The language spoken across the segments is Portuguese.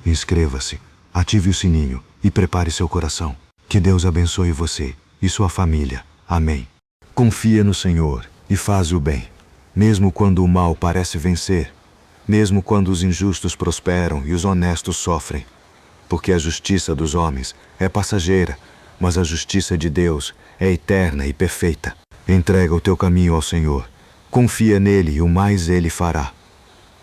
inscreva-se, ative o sininho e prepare seu coração. Que Deus abençoe você e sua família. Amém. Confia no Senhor e faz o bem, mesmo quando o mal parece vencer, mesmo quando os injustos prosperam e os honestos sofrem. Porque a justiça dos homens é passageira, mas a justiça de Deus é eterna e perfeita. Entrega o teu caminho ao Senhor, confia nele e o mais ele fará.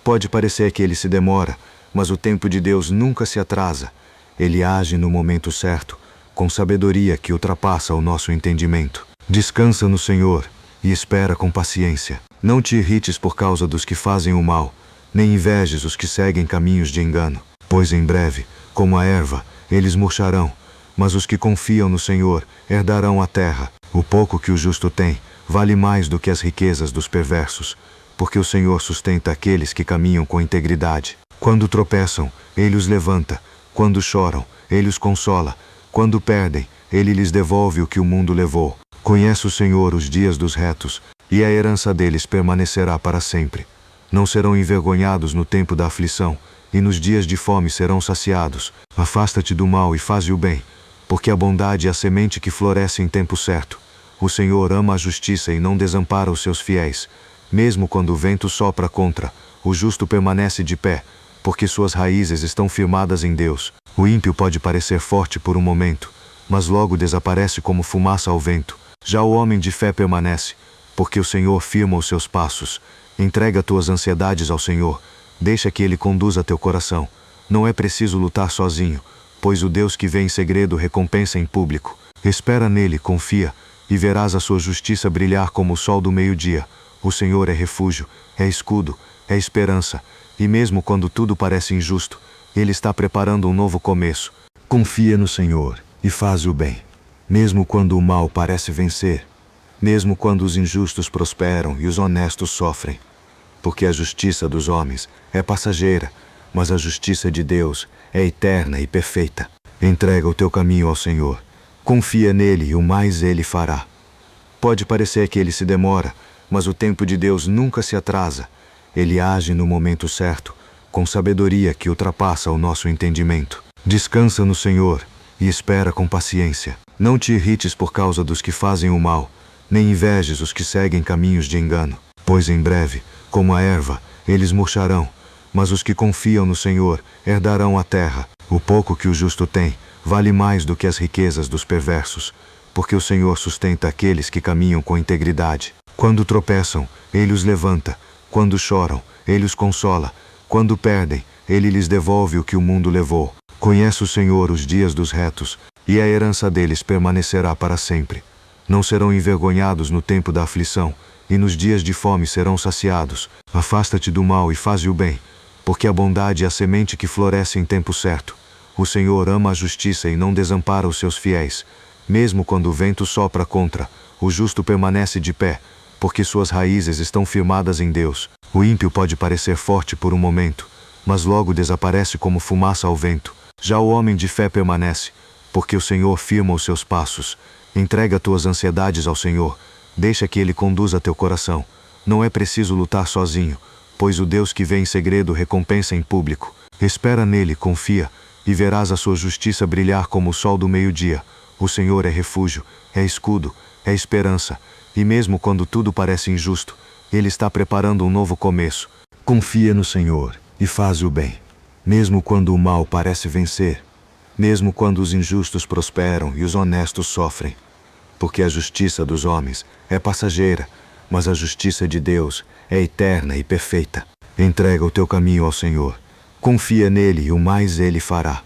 Pode parecer que ele se demora, mas o tempo de Deus nunca se atrasa. Ele age no momento certo, com sabedoria que ultrapassa o nosso entendimento. Descansa no Senhor e espera com paciência. Não te irrites por causa dos que fazem o mal, nem invejes os que seguem caminhos de engano. Pois em breve, como a erva, eles murcharão, mas os que confiam no Senhor herdarão a terra. O pouco que o justo tem vale mais do que as riquezas dos perversos, porque o Senhor sustenta aqueles que caminham com integridade. Quando tropeçam, ele os levanta. Quando choram, ele os consola. Quando perdem, ele lhes devolve o que o mundo levou. Conhece o Senhor os dias dos retos, e a herança deles permanecerá para sempre. Não serão envergonhados no tempo da aflição, e nos dias de fome serão saciados. Afasta-te do mal e faze o bem, porque a bondade é a semente que floresce em tempo certo. O Senhor ama a justiça e não desampara os seus fiéis. Mesmo quando o vento sopra contra, o justo permanece de pé, porque suas raízes estão firmadas em Deus. O ímpio pode parecer forte por um momento, mas logo desaparece como fumaça ao vento. Já o homem de fé permanece, porque o Senhor firma os seus passos. Entrega tuas ansiedades ao Senhor, deixa que Ele conduza teu coração. Não é preciso lutar sozinho, pois o Deus que vê em segredo recompensa em público. Espera nele, confia, e verás a sua justiça brilhar como o sol do meio-dia. O Senhor é refúgio, é escudo, é esperança, e mesmo quando tudo parece injusto, Ele está preparando um novo começo. Confia no Senhor e faz o bem, mesmo quando o mal parece vencer, mesmo quando os injustos prosperam e os honestos sofrem. Porque a justiça dos homens é passageira, mas a justiça de Deus é eterna e perfeita. Entrega o teu caminho ao Senhor, confia nele e o mais ele fará. Pode parecer que ele se demora, mas o tempo de Deus nunca se atrasa. Ele age no momento certo, com sabedoria que ultrapassa o nosso entendimento. Descansa no Senhor e espera com paciência. Não te irrites por causa dos que fazem o mal, nem invejes os que seguem caminhos de engano. Pois em breve, como a erva, eles murcharão, mas os que confiam no Senhor herdarão a terra. O pouco que o justo tem vale mais do que as riquezas dos perversos, porque o Senhor sustenta aqueles que caminham com integridade. Quando tropeçam, Ele os levanta. Quando choram, Ele os consola. Quando perdem, Ele lhes devolve o que o mundo levou. Conhece o Senhor os dias dos retos, e a herança deles permanecerá para sempre. Não serão envergonhados no tempo da aflição, e nos dias de fome serão saciados. Afasta-te do mal e faze o bem, porque a bondade é a semente que floresce em tempo certo. O Senhor ama a justiça e não desampara os seus fiéis. Mesmo quando o vento sopra contra, o justo permanece de pé, porque suas raízes estão firmadas em Deus. O ímpio pode parecer forte por um momento, mas logo desaparece como fumaça ao vento. Já o homem de fé permanece, porque o Senhor firma os seus passos. Entrega tuas ansiedades ao Senhor, deixa que Ele conduza teu coração. Não é preciso lutar sozinho, pois o Deus que vê em segredo recompensa em público. Espera nele, confia, e verás a sua justiça brilhar como o sol do meio-dia. O Senhor é refúgio, é escudo, é esperança, e mesmo quando tudo parece injusto, Ele está preparando um novo começo. Confia no Senhor e faz o bem, mesmo quando o mal parece vencer, mesmo quando os injustos prosperam e os honestos sofrem. Porque a justiça dos homens é passageira, mas a justiça de Deus é eterna e perfeita. Entrega o teu caminho ao Senhor, confia nele e o mais ele fará.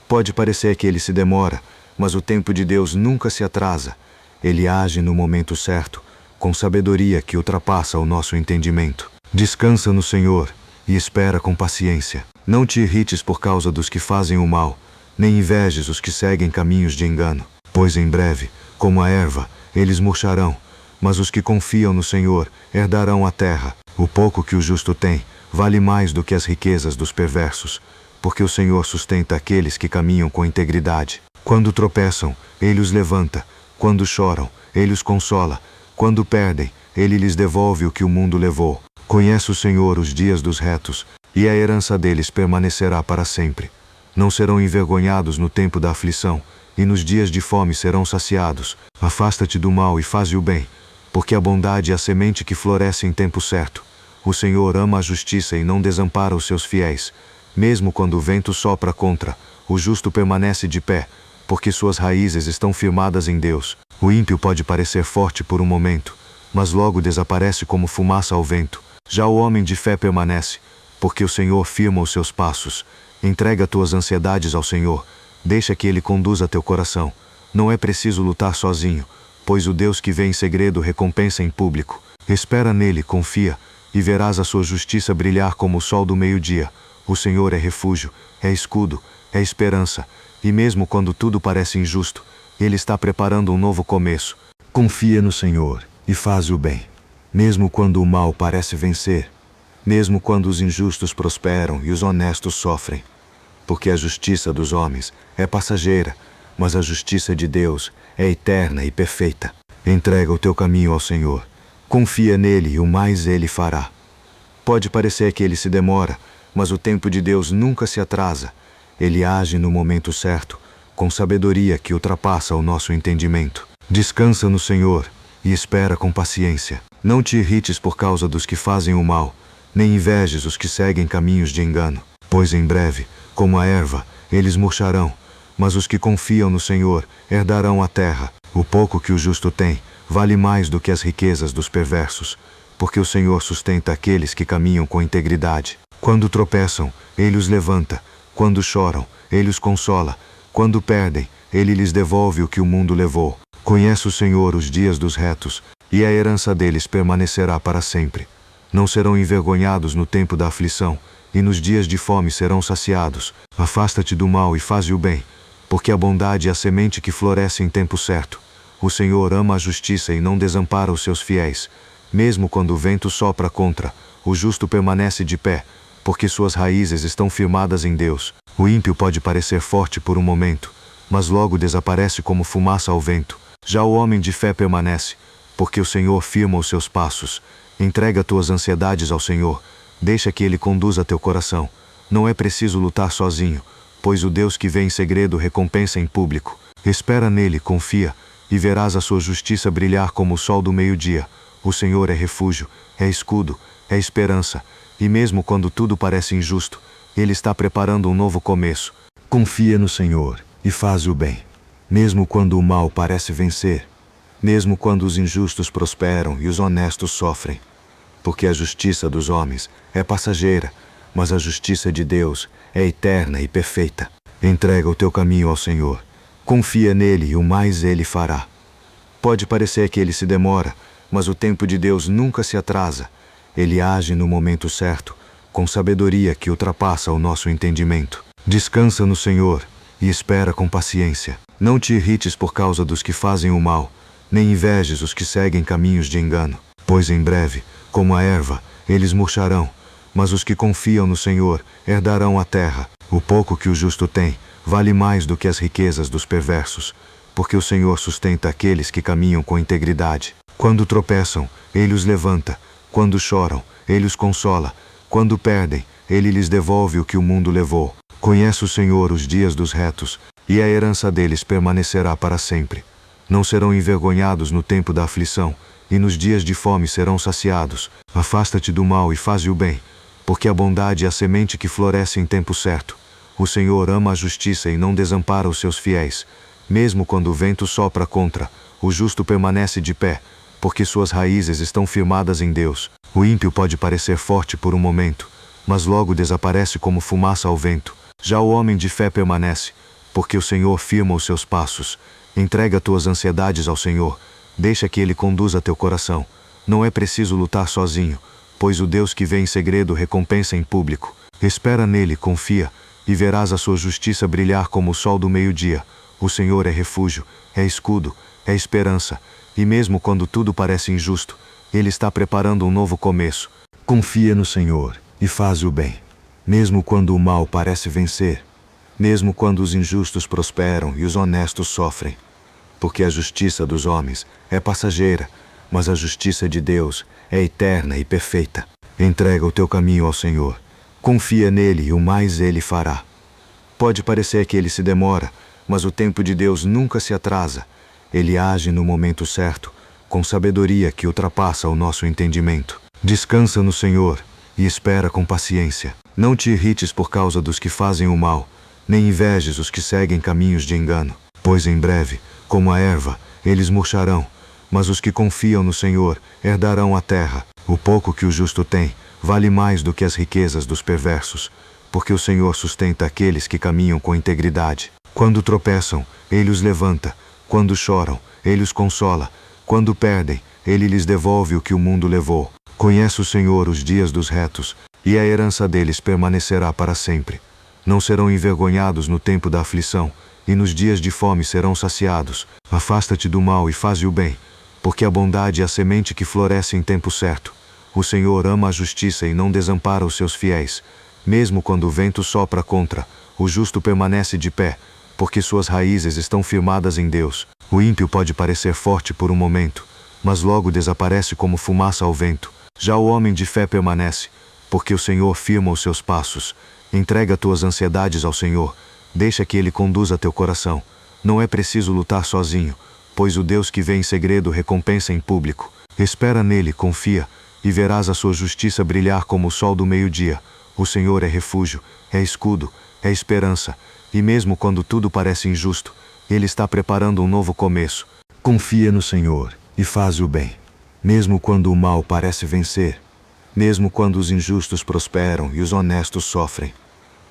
Pode parecer que ele se demora, mas o tempo de Deus nunca se atrasa. Ele age no momento certo, com sabedoria que ultrapassa o nosso entendimento. Descansa no Senhor e espera com paciência. Não te irrites por causa dos que fazem o mal, nem invejes os que seguem caminhos de engano. Pois em breve, como a erva, eles murcharão, mas os que confiam no Senhor herdarão a terra. O pouco que o justo tem vale mais do que as riquezas dos perversos, porque o Senhor sustenta aqueles que caminham com integridade. Quando tropeçam, Ele os levanta. Quando choram, Ele os consola. Quando perdem, Ele lhes devolve o que o mundo levou. Conhece o Senhor os dias dos retos, e a herança deles permanecerá para sempre. Não serão envergonhados no tempo da aflição, e nos dias de fome serão saciados. Afasta-te do mal e faze o bem, porque a bondade é a semente que floresce em tempo certo. O Senhor ama a justiça e não desampara os seus fiéis. Mesmo quando o vento sopra contra, o justo permanece de pé, porque suas raízes estão firmadas em Deus. O ímpio pode parecer forte por um momento, mas logo desaparece como fumaça ao vento. Já o homem de fé permanece, porque o Senhor firma os seus passos. Entrega tuas ansiedades ao Senhor, deixa que Ele conduza teu coração. Não é preciso lutar sozinho, pois o Deus que vê em segredo recompensa em público. Espera nele, confia, e verás a sua justiça brilhar como o sol do meio-dia. O Senhor é refúgio, é escudo, é esperança, e mesmo quando tudo parece injusto, Ele está preparando um novo começo. Confia no Senhor e faz o bem, mesmo quando o mal parece vencer, mesmo quando os injustos prosperam e os honestos sofrem. Porque a justiça dos homens é passageira, mas a justiça de Deus é eterna e perfeita. Entrega o teu caminho ao Senhor, confia nele e o mais Ele fará. Pode parecer que Ele se demora, mas o tempo de Deus nunca se atrasa. Ele age no momento certo, com sabedoria que ultrapassa o nosso entendimento. Descansa no Senhor e espera com paciência. Não te irrites por causa dos que fazem o mal, nem invejes os que seguem caminhos de engano. Pois em breve, como a erva, eles murcharão, mas os que confiam no Senhor herdarão a terra. O pouco que o justo tem vale mais do que as riquezas dos perversos, porque o Senhor sustenta aqueles que caminham com integridade. Quando tropeçam, Ele os levanta. Quando choram, Ele os consola. Quando perdem, Ele lhes devolve o que o mundo levou. Conhece o Senhor os dias dos retos, e a herança deles permanecerá para sempre. Não serão envergonhados no tempo da aflição, e nos dias de fome serão saciados. Afasta-te do mal e faze o bem, porque a bondade é a semente que floresce em tempo certo. O Senhor ama a justiça e não desampara os seus fiéis. Mesmo quando o vento sopra contra, o justo permanece de pé, porque suas raízes estão firmadas em Deus. O ímpio pode parecer forte por um momento, mas logo desaparece como fumaça ao vento. Já o homem de fé permanece, porque o Senhor firma os seus passos. Entrega tuas ansiedades ao Senhor, deixa que Ele conduza teu coração. Não é preciso lutar sozinho, pois o Deus que vê em segredo recompensa em público. Espera nele, confia, e verás a sua justiça brilhar como o sol do meio-dia. O Senhor é refúgio, é escudo, é esperança, e mesmo quando tudo parece injusto, Ele está preparando um novo começo. Confia no Senhor e faz o bem, mesmo quando o mal parece vencer, mesmo quando os injustos prosperam e os honestos sofrem. Porque a justiça dos homens é passageira, mas a justiça de Deus é eterna e perfeita. Entrega o teu caminho ao Senhor, confia nele e o mais Ele fará. Pode parecer que Ele se demora, mas o tempo de Deus nunca se atrasa. Ele age no momento certo, com sabedoria que ultrapassa o nosso entendimento. Descansa no Senhor e espera com paciência. Não te irrites por causa dos que fazem o mal, nem invejes os que seguem caminhos de engano. Pois em breve, como a erva, eles murcharão, mas os que confiam no Senhor herdarão a terra. O pouco que o justo tem vale mais do que as riquezas dos perversos, porque o Senhor sustenta aqueles que caminham com integridade. Quando tropeçam, Ele os levanta. Quando choram, Ele os consola. Quando perdem, Ele lhes devolve o que o mundo levou. Conhece o Senhor os dias dos retos, e a herança deles permanecerá para sempre. Não serão envergonhados no tempo da aflição, e nos dias de fome serão saciados. Afasta-te do mal e faze o bem, porque a bondade é a semente que floresce em tempo certo. O Senhor ama a justiça e não desampara os seus fiéis. Mesmo quando o vento sopra contra, o justo permanece de pé, porque suas raízes estão firmadas em Deus. O ímpio pode parecer forte por um momento, mas logo desaparece como fumaça ao vento. Já o homem de fé permanece, porque o Senhor firma os seus passos. Entrega tuas ansiedades ao Senhor, deixa que Ele conduza teu coração. Não é preciso lutar sozinho, pois o Deus que vê em segredo recompensa em público. Espera nele, confia, e verás a sua justiça brilhar como o sol do meio-dia. O Senhor é refúgio, é escudo, é esperança, e mesmo quando tudo parece injusto, Ele está preparando um novo começo. Confia no Senhor e faz o bem, mesmo quando o mal parece vencer, mesmo quando os injustos prosperam e os honestos sofrem. Porque a justiça dos homens é passageira, mas a justiça de Deus é eterna e perfeita. Entrega o teu caminho ao Senhor, confia nele e o mais Ele fará. Pode parecer que ele se demora, mas o tempo de Deus nunca se atrasa. Ele age no momento certo, com sabedoria que ultrapassa o nosso entendimento. Descansa no Senhor e espera com paciência. Não te irrites por causa dos que fazem o mal, nem invejes os que seguem caminhos de engano. Pois em breve, como a erva, eles murcharão, mas os que confiam no Senhor herdarão a terra. O pouco que o justo tem vale mais do que as riquezas dos perversos, porque o Senhor sustenta aqueles que caminham com integridade. Quando tropeçam, Ele os levanta. Quando choram, Ele os consola. Quando perdem, Ele lhes devolve o que o mundo levou. Conhece o Senhor os dias dos retos, e a herança deles permanecerá para sempre. Não serão envergonhados no tempo da aflição, e nos dias de fome serão saciados. Afasta-te do mal e faze o bem, porque a bondade é a semente que floresce em tempo certo. O Senhor ama a justiça e não desampara os seus fiéis. Mesmo quando o vento sopra contra, o justo permanece de pé, porque suas raízes estão firmadas em Deus. O ímpio pode parecer forte por um momento, mas logo desaparece como fumaça ao vento. Já o homem de fé permanece, porque o Senhor firma os seus passos. Entrega tuas ansiedades ao Senhor, deixa que Ele conduza teu coração. Não é preciso lutar sozinho, pois o Deus que vê em segredo recompensa em público. Espera nele, confia, e verás a sua justiça brilhar como o sol do meio-dia. O Senhor é refúgio, é escudo, é esperança, e mesmo quando tudo parece injusto, Ele está preparando um novo começo. Confia no Senhor e faz o bem, mesmo quando o mal parece vencer, mesmo quando os injustos prosperam e os honestos sofrem.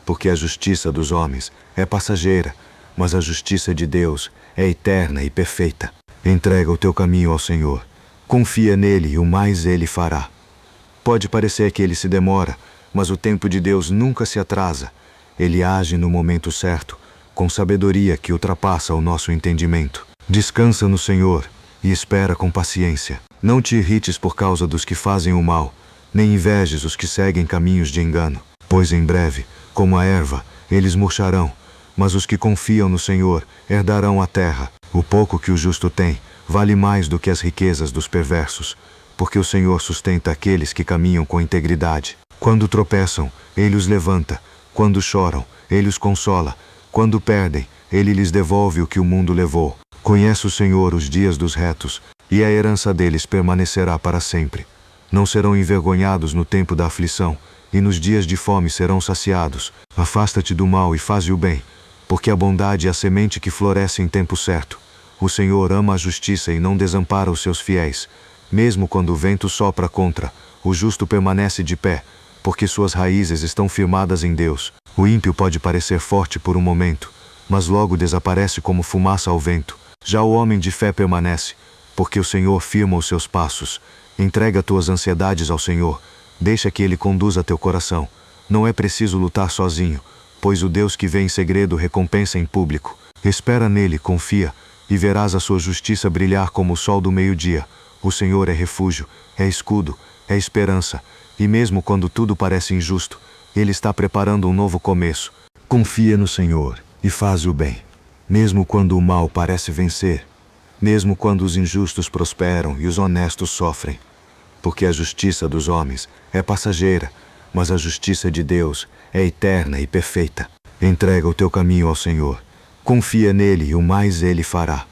Porque a justiça dos homens é passageira, mas a justiça de Deus é eterna e perfeita. Entrega o teu caminho ao Senhor. Confia nele e o mais Ele fará. Pode parecer que Ele se demora, mas o tempo de Deus nunca se atrasa. Ele age no momento certo, com sabedoria que ultrapassa o nosso entendimento. Descansa no Senhor e espera com paciência. Não te irrites por causa dos que fazem o mal, nem invejes os que seguem caminhos de engano. Pois em breve, como a erva, eles murcharão, mas os que confiam no Senhor herdarão a terra. O pouco que o justo tem vale mais do que as riquezas dos perversos, porque o Senhor sustenta aqueles que caminham com integridade. Quando tropeçam, Ele os levanta. Quando choram, Ele os consola. Quando perdem, Ele lhes devolve o que o mundo levou. Conhece o Senhor os dias dos retos, e a herança deles permanecerá para sempre. Não serão envergonhados no tempo da aflição, e nos dias de fome serão saciados. Afasta-te do mal e faze o bem, porque a bondade é a semente que floresce em tempo certo. O Senhor ama a justiça e não desampara os seus fiéis. Mesmo quando o vento sopra contra, o justo permanece de pé, porque suas raízes estão firmadas em Deus. O ímpio pode parecer forte por um momento, mas logo desaparece como fumaça ao vento. Já o homem de fé permanece, porque o Senhor firma os seus passos. Entrega tuas ansiedades ao Senhor, deixa que Ele conduza teu coração. Não é preciso lutar sozinho, pois o Deus que vê em segredo recompensa em público. Espera nele, confia, e verás a sua justiça brilhar como o sol do meio-dia. O Senhor é refúgio, é escudo, é esperança, e mesmo quando tudo parece injusto, Ele está preparando um novo começo. Confia no Senhor e faz o bem, mesmo quando o mal parece vencer, mesmo quando os injustos prosperam e os honestos sofrem. Porque a justiça dos homens é passageira, mas a justiça de Deus é eterna e perfeita. Entrega o teu caminho ao Senhor. Confia nele e o mais Ele fará.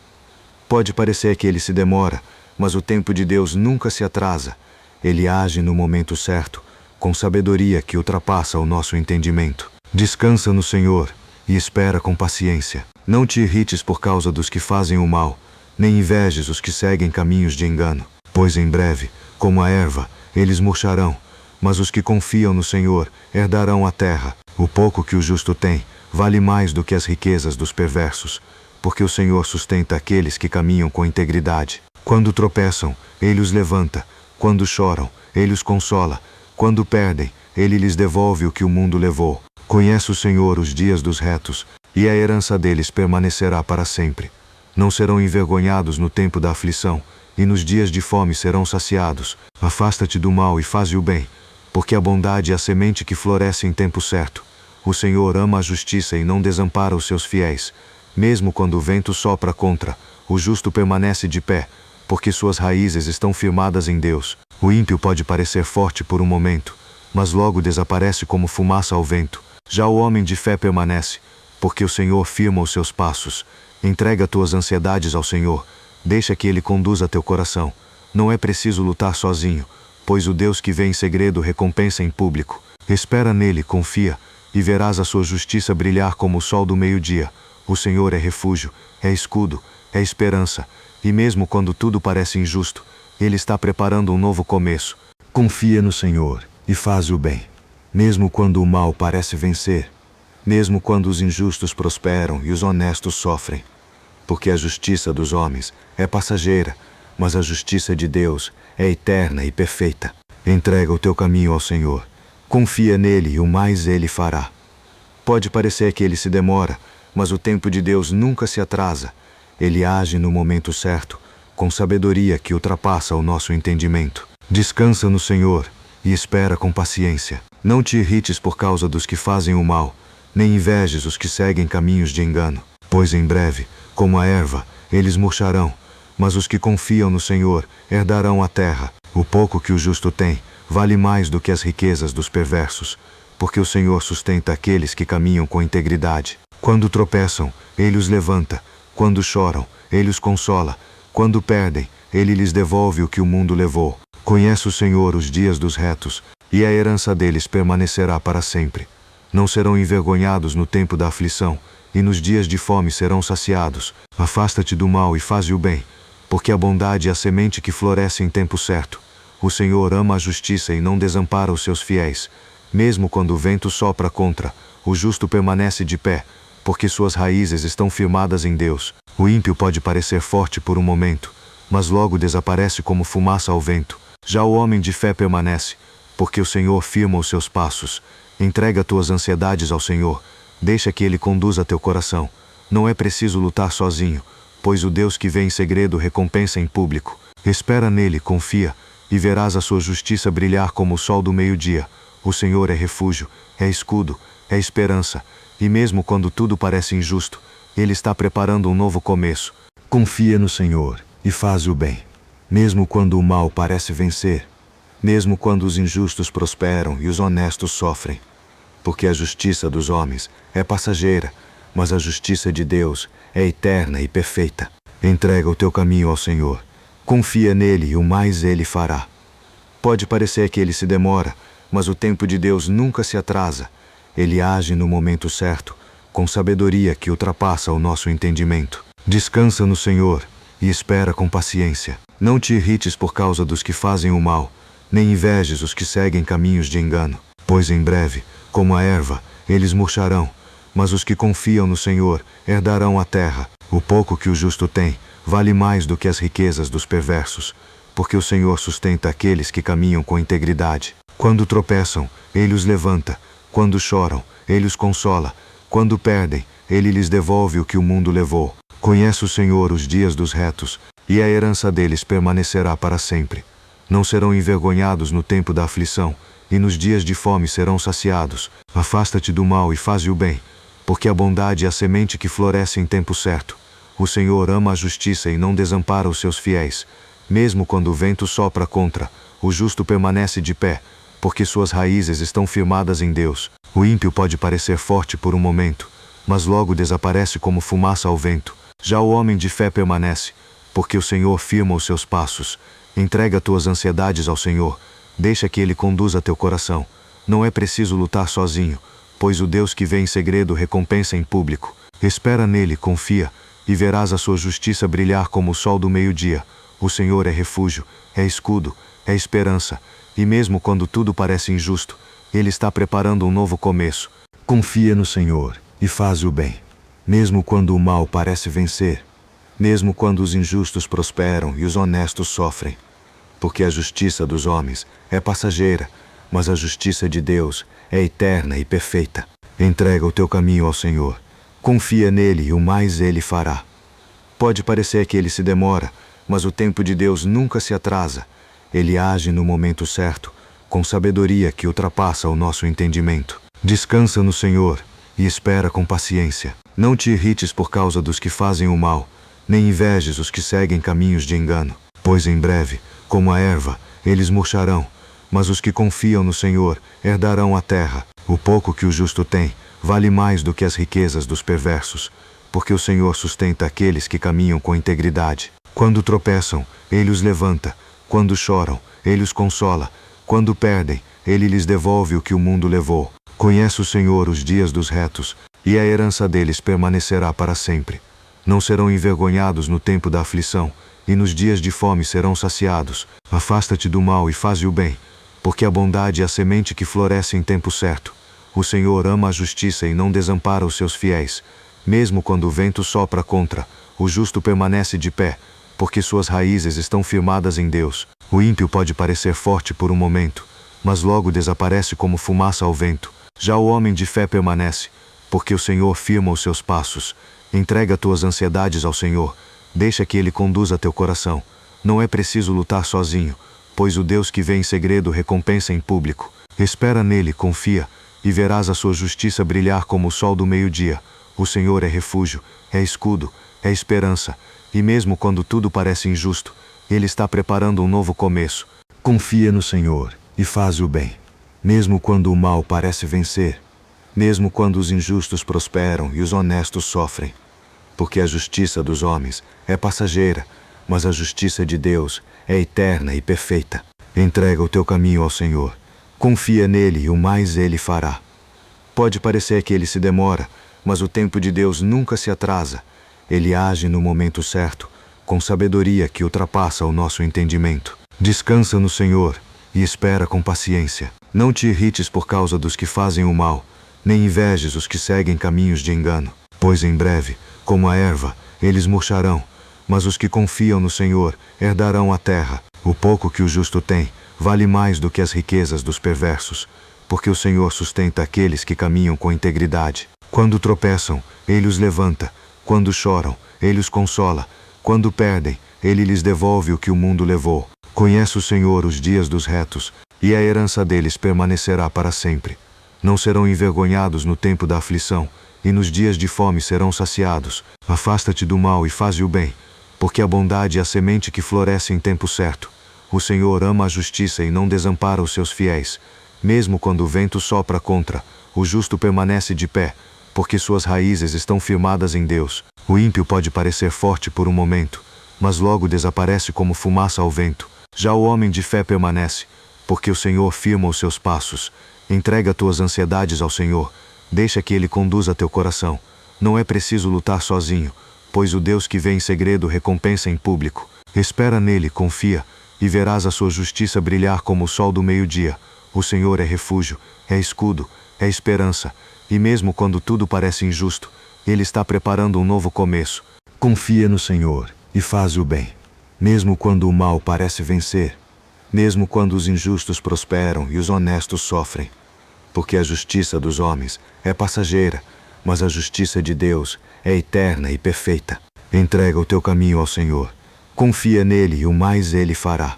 Pode parecer que Ele se demora, mas o tempo de Deus nunca se atrasa. Ele age no momento certo, com sabedoria que ultrapassa o nosso entendimento. Descansa no Senhor e espera com paciência. Não te irrites por causa dos que fazem o mal, nem invejes os que seguem caminhos de engano. Pois em breve, como a erva, eles murcharão, mas os que confiam no Senhor herdarão a terra. O pouco que o justo tem vale mais do que as riquezas dos perversos, porque o Senhor sustenta aqueles que caminham com integridade. Quando tropeçam, Ele os levanta. Quando choram, Ele os consola. Quando perdem, Ele lhes devolve o que o mundo levou. Conhece o Senhor os dias dos retos, e a herança deles permanecerá para sempre. Não serão envergonhados no tempo da aflição, e nos dias de fome serão saciados. Afasta-te do mal e faze o bem, porque a bondade é a semente que floresce em tempo certo. O Senhor ama a justiça e não desampara os seus fiéis. Mesmo quando o vento sopra contra, o justo permanece de pé, porque suas raízes estão firmadas em Deus. O ímpio pode parecer forte por um momento, mas logo desaparece como fumaça ao vento. Já o homem de fé permanece, porque o Senhor firma os seus passos. Entrega tuas ansiedades ao Senhor, deixa que Ele conduza teu coração. Não é preciso lutar sozinho, pois o Deus que vê em segredo recompensa em público. Espera nele, confia, e verás a sua justiça brilhar como o sol do meio-dia. O Senhor é refúgio, é escudo, é esperança, e mesmo quando tudo parece injusto, Ele está preparando um novo começo. Confia no Senhor e faz o bem, mesmo quando o mal parece vencer, mesmo quando os injustos prosperam e os honestos sofrem. Porque a justiça dos homens é passageira, mas a justiça de Deus é eterna e perfeita. Entrega o teu caminho ao Senhor, confia nele e o mais Ele fará. Pode parecer que Ele se demora, mas o tempo de Deus nunca se atrasa. Ele age no momento certo, com sabedoria que ultrapassa o nosso entendimento. Descansa no Senhor e espera com paciência. Não te irrites por causa dos que fazem o mal, nem invejes os que seguem caminhos de engano. Pois em breve, como a erva, eles murcharão, mas os que confiam no Senhor herdarão a terra. O pouco que o justo tem vale mais do que as riquezas dos perversos, porque o Senhor sustenta aqueles que caminham com integridade. Quando tropeçam, Ele os levanta. Quando choram, Ele os consola. Quando perdem, Ele lhes devolve o que o mundo levou. Conhece o Senhor os dias dos retos, e a herança deles permanecerá para sempre. Não serão envergonhados no tempo da aflição, e nos dias de fome serão saciados. Afasta-te do mal e faze o bem, porque a bondade é a semente que floresce em tempo certo. O Senhor ama a justiça e não desampara os seus fiéis. Mesmo quando o vento sopra contra, o justo permanece de pé, porque suas raízes estão firmadas em Deus. O ímpio pode parecer forte por um momento, mas logo desaparece como fumaça ao vento. Já o homem de fé permanece, porque o Senhor firma os seus passos. Entrega tuas ansiedades ao Senhor, deixa que Ele conduza teu coração. Não é preciso lutar sozinho, pois o Deus que vê em segredo recompensa em público. Espera nele, confia, e verás a sua justiça brilhar como o sol do meio-dia. O Senhor é refúgio, é escudo, é esperança, e mesmo quando tudo parece injusto, Ele está preparando um novo começo. Confia no Senhor e faz o bem, mesmo quando o mal parece vencer, mesmo quando os injustos prosperam e os honestos sofrem. Porque a justiça dos homens é passageira, mas a justiça de Deus é eterna e perfeita. Entrega o teu caminho ao Senhor, confia nele e o mais Ele fará. Pode parecer que Ele se demora, mas o tempo de Deus nunca se atrasa. Ele age no momento certo, com sabedoria que ultrapassa o nosso entendimento. Descansa no Senhor e espera com paciência. Não te irrites por causa dos que fazem o mal, nem invejes os que seguem caminhos de engano. Pois em breve, como a erva, eles murcharão, mas os que confiam no Senhor herdarão a terra. O pouco que o justo tem vale mais do que as riquezas dos perversos, porque o Senhor sustenta aqueles que caminham com integridade. Quando tropeçam, Ele os levanta. Quando choram, Ele os consola. Quando perdem, Ele lhes devolve o que o mundo levou. Conhece o Senhor os dias dos retos, e a herança deles permanecerá para sempre. Não serão envergonhados no tempo da aflição, e nos dias de fome serão saciados. Afasta-te do mal e faze o bem, porque a bondade é a semente que floresce em tempo certo. O Senhor ama a justiça e não desampara os seus fiéis. Mesmo quando o vento sopra contra, o justo permanece de pé, porque suas raízes estão firmadas em Deus. O ímpio pode parecer forte por um momento, mas logo desaparece como fumaça ao vento. Já o homem de fé permanece, porque o Senhor firma os seus passos. Entrega tuas ansiedades ao Senhor, deixa que Ele conduza teu coração. Não é preciso lutar sozinho, pois o Deus que vê em segredo recompensa em público. Espera nele, confia, e verás a sua justiça brilhar como o sol do meio-dia. O Senhor é refúgio, é escudo, é esperança, e mesmo quando tudo parece injusto, Ele está preparando um novo começo. Confia no Senhor e faz o bem, mesmo quando o mal parece vencer, mesmo quando os injustos prosperam e os honestos sofrem. Porque a justiça dos homens é passageira, mas a justiça de Deus é eterna e perfeita. Entrega o teu caminho ao Senhor, confia nele e o mais Ele fará. Pode parecer que Ele se demora, mas o tempo de Deus nunca se atrasa. Ele age no momento certo, com sabedoria que ultrapassa o nosso entendimento. Descansa no Senhor e espera com paciência. Não te irrites por causa dos que fazem o mal, nem invejes os que seguem caminhos de engano. Pois em breve, como a erva, eles murcharão, mas os que confiam no Senhor herdarão a terra. O pouco que o justo tem vale mais do que as riquezas dos perversos, porque o Senhor sustenta aqueles que caminham com integridade. Quando tropeçam, Ele os levanta. Quando choram, Ele os consola. Quando perdem, Ele lhes devolve o que o mundo levou. Conhece o Senhor os dias dos retos, e a herança deles permanecerá para sempre. Não serão envergonhados no tempo da aflição, e nos dias de fome serão saciados. Afasta-te do mal e faze o bem, porque a bondade é a semente que floresce em tempo certo. O Senhor ama a justiça e não desampara os seus fiéis. Mesmo quando o vento sopra contra, o justo permanece de pé, porque suas raízes estão firmadas em Deus. O ímpio pode parecer forte por um momento, mas logo desaparece como fumaça ao vento. Já o homem de fé permanece, porque o Senhor firma os seus passos. Entrega tuas ansiedades ao Senhor, deixa que Ele conduza teu coração. Não é preciso lutar sozinho, pois o Deus que vê em segredo recompensa em público. Espera nele, confia, e verás a sua justiça brilhar como o sol do meio-dia. O Senhor é refúgio, é escudo, é esperança, e mesmo quando tudo parece injusto, Ele está preparando um novo começo. Confia no Senhor e faz o bem, mesmo quando o mal parece vencer, mesmo quando os injustos prosperam e os honestos sofrem. Porque a justiça dos homens é passageira, mas a justiça de Deus é eterna e perfeita. Entrega o teu caminho ao Senhor, confia nele e o mais Ele fará. Pode parecer que Ele se demora, mas o tempo de Deus nunca se atrasa. Ele age no momento certo, com sabedoria que ultrapassa o nosso entendimento. Descansa no Senhor e espera com paciência. Não te irrites por causa dos que fazem o mal, nem invejes os que seguem caminhos de engano. Pois em breve, como a erva, eles murcharão, mas os que confiam no Senhor herdarão a terra. O pouco que o justo tem vale mais do que as riquezas dos perversos, porque o Senhor sustenta aqueles que caminham com integridade. Quando tropeçam, Ele os levanta. Quando choram, Ele os consola. Quando perdem, Ele lhes devolve o que o mundo levou. Conhece o Senhor os dias dos retos, e a herança deles permanecerá para sempre. Não serão envergonhados no tempo da aflição, e nos dias de fome serão saciados. Afasta-te do mal e faze o bem, porque a bondade é a semente que floresce em tempo certo. O Senhor ama a justiça e não desampara os seus fiéis. Mesmo quando o vento sopra contra, o justo permanece de pé, porque suas raízes estão firmadas em Deus. O ímpio pode parecer forte por um momento, mas logo desaparece como fumaça ao vento. Já o homem de fé permanece, porque o Senhor firma os seus passos. Entrega tuas ansiedades ao Senhor, deixa que Ele conduza teu coração. Não é preciso lutar sozinho, pois o Deus que vê em segredo recompensa em público. Espera nele, confia, e verás a sua justiça brilhar como o sol do meio-dia. O Senhor é refúgio, é escudo, é esperança, e mesmo quando tudo parece injusto, Ele está preparando um novo começo. Confia no Senhor e faz o bem, mesmo quando o mal parece vencer, mesmo quando os injustos prosperam e os honestos sofrem. Porque a justiça dos homens é passageira, mas a justiça de Deus é eterna e perfeita. Entrega o teu caminho ao Senhor, confia nele e o mais Ele fará.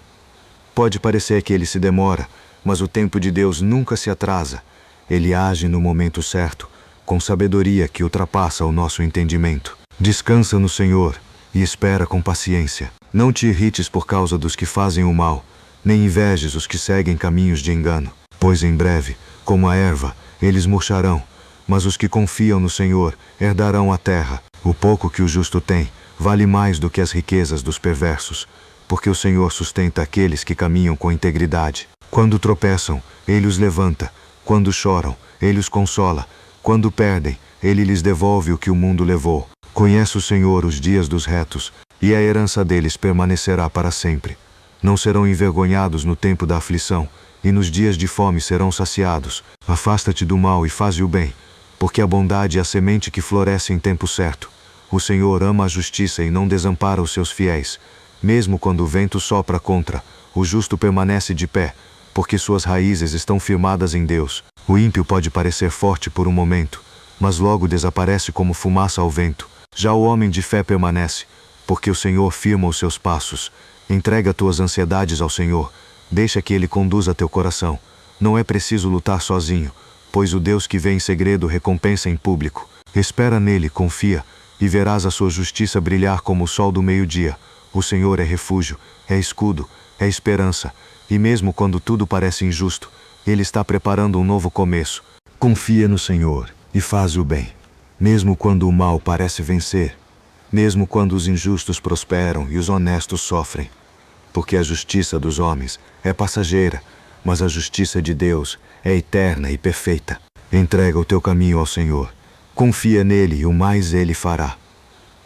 Pode parecer que Ele se demora, mas o tempo de Deus nunca se atrasa. Ele age no momento certo, com sabedoria que ultrapassa o nosso entendimento. Descansa no Senhor e espera com paciência. Não te irrites por causa dos que fazem o mal, nem invejes os que seguem caminhos de engano. Pois em breve, como a erva, eles murcharão, mas os que confiam no Senhor herdarão a terra. O pouco que o justo tem vale mais do que as riquezas dos perversos, porque o Senhor sustenta aqueles que caminham com integridade. Quando tropeçam, Ele os levanta. Quando choram, Ele os consola. Quando perdem, Ele lhes devolve o que o mundo levou. Conhece o Senhor os dias dos retos, e a herança deles permanecerá para sempre. Não serão envergonhados no tempo da aflição, e nos dias de fome serão saciados. Afasta-te do mal e faze o bem, porque a bondade é a semente que floresce em tempo certo. O Senhor ama a justiça e não desampara os seus fiéis. Mesmo quando o vento sopra contra, o justo permanece de pé, porque suas raízes estão firmadas em Deus. O ímpio pode parecer forte por um momento, mas logo desaparece como fumaça ao vento. Já o homem de fé permanece, porque o Senhor firma os seus passos. Entrega tuas ansiedades ao Senhor, deixa que Ele conduza teu coração. Não é preciso lutar sozinho, pois o Deus que vê em segredo recompensa em público. Espera nele, confia, e verás a sua justiça brilhar como o sol do meio-dia. O Senhor é refúgio, é escudo, é esperança, e mesmo quando tudo parece injusto, Ele está preparando um novo começo. Confia no Senhor e faz o bem, mesmo quando o mal parece vencer, mesmo quando os injustos prosperam e os honestos sofrem. Porque a justiça dos homens é passageira, mas a justiça de Deus é eterna e perfeita. Entrega o teu caminho ao Senhor, confia nele e o mais ele fará.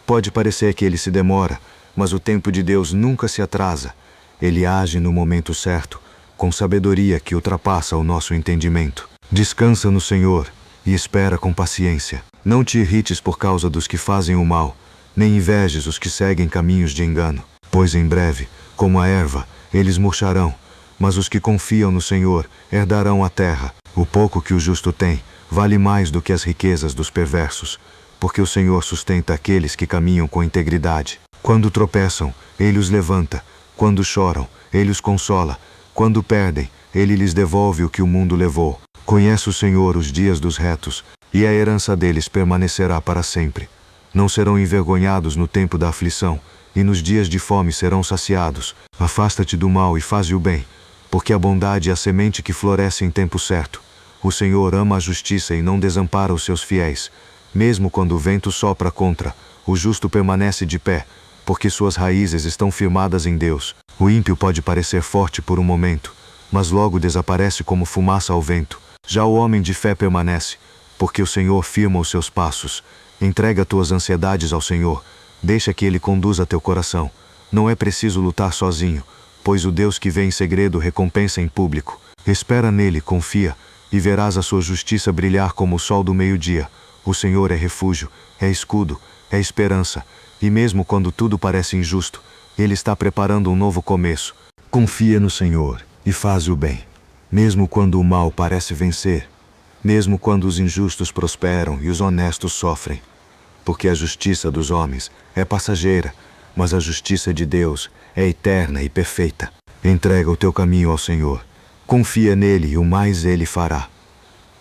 Pode parecer que ele se demora, mas o tempo de Deus nunca se atrasa. Ele age no momento certo, com sabedoria que ultrapassa o nosso entendimento. Descansa no Senhor e espera com paciência. Não te irrites por causa dos que fazem o mal, nem invejes os que seguem caminhos de engano. Pois em breve, como a erva, eles murcharão, mas os que confiam no Senhor herdarão a terra. O pouco que o justo tem vale mais do que as riquezas dos perversos, porque o Senhor sustenta aqueles que caminham com integridade. Quando tropeçam, ele os levanta. Quando choram, ele os consola. Quando perdem, ele lhes devolve o que o mundo levou. Conhece o Senhor os dias dos retos, e a herança deles permanecerá para sempre. Não serão envergonhados no tempo da aflição, e nos dias de fome serão saciados. Afasta-te do mal e faze o bem, porque a bondade é a semente que floresce em tempo certo. O Senhor ama a justiça e não desampara os seus fiéis. Mesmo quando o vento sopra contra, o justo permanece de pé, porque suas raízes estão firmadas em Deus. O ímpio pode parecer forte por um momento, mas logo desaparece como fumaça ao vento. Já o homem de fé permanece, porque o Senhor firma os seus passos. Entrega tuas ansiedades ao Senhor, deixa que Ele conduza teu coração. Não é preciso lutar sozinho, pois o Deus que vê em segredo recompensa em público. Espera nele, confia, e verás a sua justiça brilhar como o sol do meio-dia. O Senhor é refúgio, é escudo, é esperança, e mesmo quando tudo parece injusto, Ele está preparando um novo começo. Confia no Senhor e faz o bem, mesmo quando o mal parece vencer, mesmo quando os injustos prosperam e os honestos sofrem. Porque a justiça dos homens é passageira, mas a justiça de Deus é eterna e perfeita. Entrega o teu caminho ao Senhor, confia nele e o mais ele fará.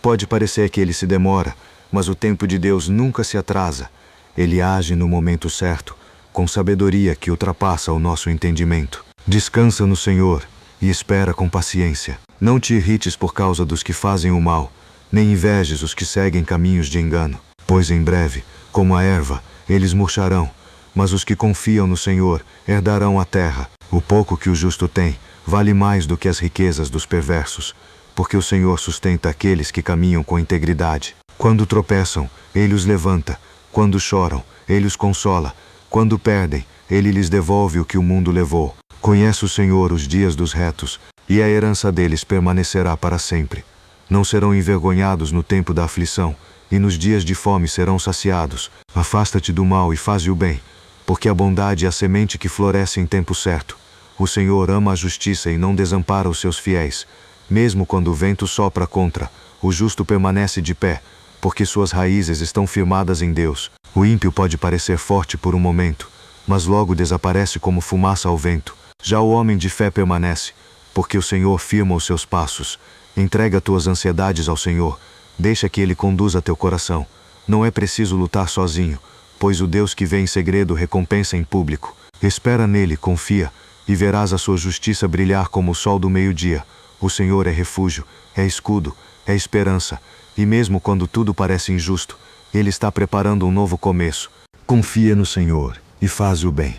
Pode parecer que ele se demora, mas o tempo de Deus nunca se atrasa. Ele age no momento certo, com sabedoria que ultrapassa o nosso entendimento. Descansa no Senhor e espera com paciência. Não te irrites por causa dos que fazem o mal, nem invejes os que seguem caminhos de engano. Pois em breve, como a erva, eles murcharão, mas os que confiam no Senhor herdarão a terra. O pouco que o justo tem vale mais do que as riquezas dos perversos, porque o Senhor sustenta aqueles que caminham com integridade. Quando tropeçam, Ele os levanta. Quando choram, Ele os consola. Quando perdem, Ele lhes devolve o que o mundo levou. Conhece o Senhor os dias dos retos, e a herança deles permanecerá para sempre. Não serão envergonhados no tempo da aflição, e nos dias de fome serão saciados. Afasta-te do mal e faze o bem, porque a bondade é a semente que floresce em tempo certo. O Senhor ama a justiça e não desampara os seus fiéis. Mesmo quando o vento sopra contra, o justo permanece de pé, porque suas raízes estão firmadas em Deus. O ímpio pode parecer forte por um momento, mas logo desaparece como fumaça ao vento. Já o homem de fé permanece, porque o Senhor firma os seus passos. Entrega tuas ansiedades ao Senhor, deixa que Ele conduza teu coração. Não é preciso lutar sozinho, pois o Deus que vê em segredo recompensa em público. Espera nele, confia, e verás a sua justiça brilhar como o sol do meio-dia. O Senhor é refúgio, é escudo, é esperança, e mesmo quando tudo parece injusto, Ele está preparando um novo começo. Confia no Senhor e faz o bem,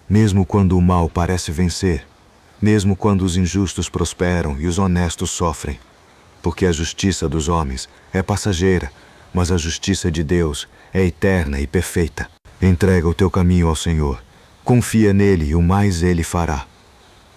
mesmo quando o mal parece vencer, mesmo quando os injustos prosperam e os honestos sofrem. Porque a justiça dos homens é passageira, mas a justiça de Deus é eterna e perfeita. Entrega o teu caminho ao Senhor, confia nele e o mais Ele fará.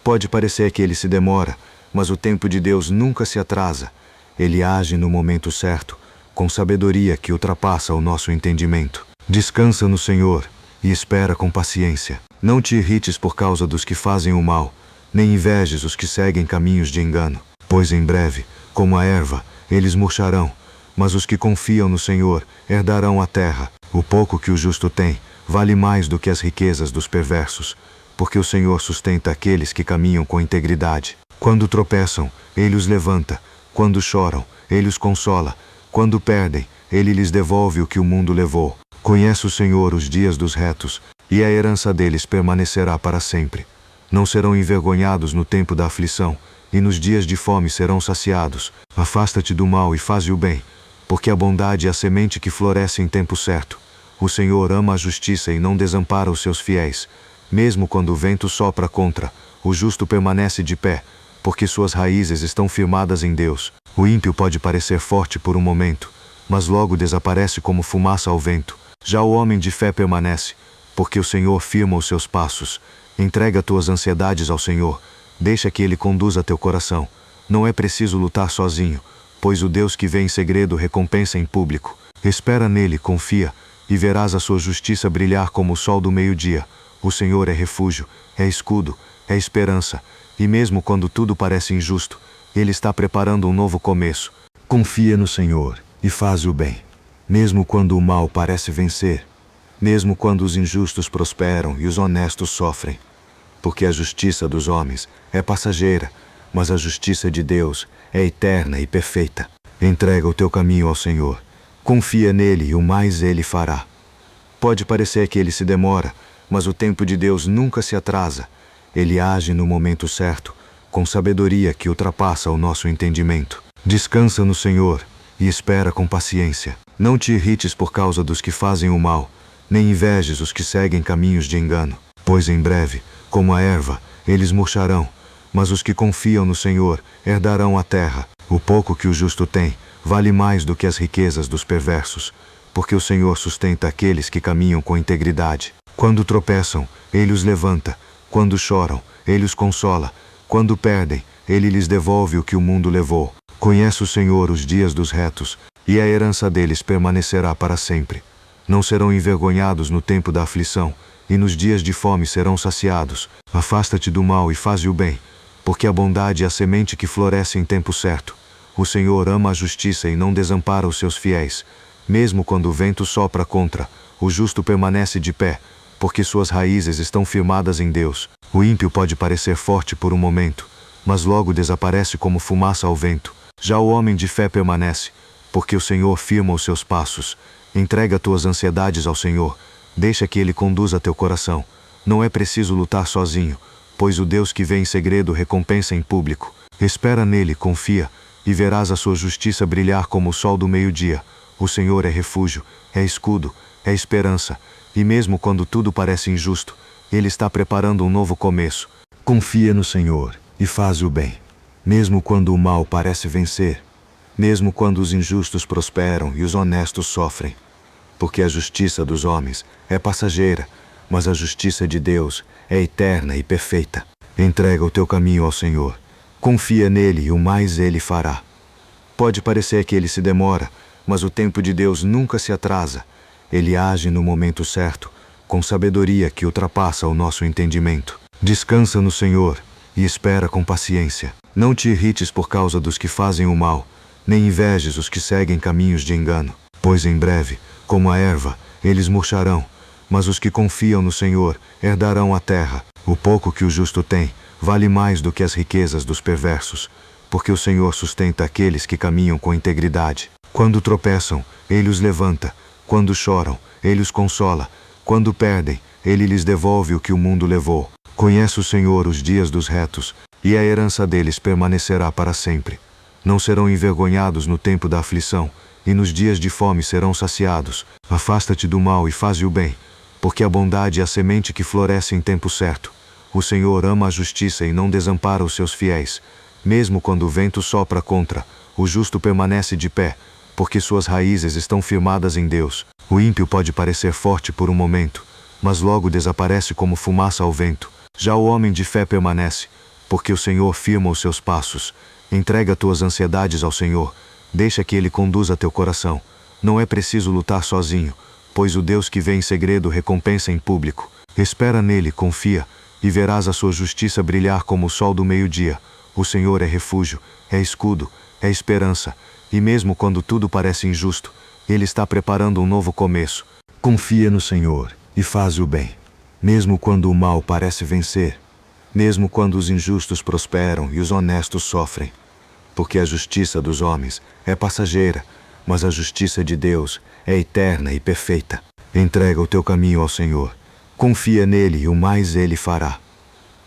Pode parecer que Ele se demora, mas o tempo de Deus nunca se atrasa. Ele age no momento certo, com sabedoria que ultrapassa o nosso entendimento. Descansa no Senhor e espera com paciência. Não te irrites por causa dos que fazem o mal, nem invejes os que seguem caminhos de engano. Pois em breve, como a erva, eles murcharão, mas os que confiam no Senhor herdarão a terra. O pouco que o justo tem vale mais do que as riquezas dos perversos, porque o Senhor sustenta aqueles que caminham com integridade. Quando tropeçam, Ele os levanta. Quando choram, Ele os consola. Quando perdem, Ele lhes devolve o que o mundo levou. Conhece o Senhor os dias dos retos, e a herança deles permanecerá para sempre. Não serão envergonhados no tempo da aflição, e nos dias de fome serão saciados. Afasta-te do mal e faze o bem, porque a bondade é a semente que floresce em tempo certo. O Senhor ama a justiça e não desampara os seus fiéis. Mesmo quando o vento sopra contra, o justo permanece de pé, porque suas raízes estão firmadas em Deus. O ímpio pode parecer forte por um momento, mas logo desaparece como fumaça ao vento. Já o homem de fé permanece, porque o Senhor firma os seus passos. Entrega tuas ansiedades ao Senhor, deixa que Ele conduza teu coração. Não é preciso lutar sozinho, pois o Deus que vê em segredo recompensa em público. Espera nele, confia, e verás a sua justiça brilhar como o sol do meio-dia. O Senhor é refúgio, é escudo, é esperança, e mesmo quando tudo parece injusto, Ele está preparando um novo começo. Confia no Senhor e faz o bem, mesmo quando o mal parece vencer, mesmo quando os injustos prosperam e os honestos sofrem. Porque a justiça dos homens é passageira, mas a justiça de Deus é eterna e perfeita. Entrega o teu caminho ao Senhor, confia nele e o mais Ele fará. Pode parecer que Ele se demora, mas o tempo de Deus nunca se atrasa. Ele age no momento certo, com sabedoria que ultrapassa o nosso entendimento. Descansa no Senhor e espera com paciência. Não te irrites por causa dos que fazem o mal, nem invejes os que seguem caminhos de engano. Pois em breve, como a erva, eles murcharão, mas os que confiam no Senhor herdarão a terra. O pouco que o justo tem vale mais do que as riquezas dos perversos, porque o Senhor sustenta aqueles que caminham com integridade. Quando tropeçam, Ele os levanta. Quando choram, Ele os consola. Quando perdem, Ele lhes devolve o que o mundo levou. Conhece o Senhor os dias dos retos, e a herança deles permanecerá para sempre. Não serão envergonhados no tempo da aflição, e nos dias de fome serão saciados. Afasta-te do mal e faze o bem, porque a bondade é a semente que floresce em tempo certo. O Senhor ama a justiça e não desampara os seus fiéis. Mesmo quando o vento sopra contra, o justo permanece de pé, porque suas raízes estão firmadas em Deus. O ímpio pode parecer forte por um momento, mas logo desaparece como fumaça ao vento. Já o homem de fé permanece, porque o Senhor firma os seus passos. Entrega tuas ansiedades ao Senhor, deixa que Ele conduza teu coração. Não é preciso lutar sozinho, pois o Deus que vê em segredo recompensa em público. Espera nele, confia, e verás a sua justiça brilhar como o sol do meio-dia. O Senhor é refúgio, é escudo, é esperança, e mesmo quando tudo parece injusto, Ele está preparando um novo começo. Confia no Senhor e faz o bem, mesmo quando o mal parece vencer, mesmo quando os injustos prosperam e os honestos sofrem. Porque a justiça dos homens é passageira, mas a justiça de Deus é eterna e perfeita. Entrega o teu caminho ao Senhor, confia nele e o mais Ele fará. Pode parecer que Ele se demora, mas o tempo de Deus nunca se atrasa. Ele age no momento certo, com sabedoria que ultrapassa o nosso entendimento. Descansa no Senhor e espera com paciência. Não te irrites por causa dos que fazem o mal, nem invejes os que seguem caminhos de engano. Pois em breve, como a erva, eles murcharão, mas os que confiam no Senhor herdarão a terra. O pouco que o justo tem vale mais do que as riquezas dos perversos, porque o Senhor sustenta aqueles que caminham com integridade. Quando tropeçam, Ele os levanta. Quando choram, Ele os consola. Quando perdem, Ele lhes devolve o que o mundo levou. Conhece o Senhor os dias dos retos, e a herança deles permanecerá para sempre. Não serão envergonhados no tempo da aflição, e nos dias de fome serão saciados. Afasta-te do mal e faze o bem, porque a bondade é a semente que floresce em tempo certo. O Senhor ama a justiça e não desampara os seus fiéis. Mesmo quando o vento sopra contra, o justo permanece de pé, porque suas raízes estão firmadas em Deus. O ímpio pode parecer forte por um momento, mas logo desaparece como fumaça ao vento. Já o homem de fé permanece, porque o Senhor firma os seus passos. Entrega tuas ansiedades ao Senhor, deixa que Ele conduza teu coração. Não é preciso lutar sozinho, pois o Deus que vê em segredo recompensa em público. Espera nele, confia, e verás a sua justiça brilhar como o sol do meio-dia. O Senhor é refúgio, é escudo, é esperança, e mesmo quando tudo parece injusto, Ele está preparando um novo começo. Confia no Senhor e faz o bem, mesmo quando o mal parece vencer, mesmo quando os injustos prosperam e os honestos sofrem. Porque a justiça dos homens é passageira, mas a justiça de Deus é eterna e perfeita. Entrega o teu caminho ao Senhor, confia nele e o mais Ele fará.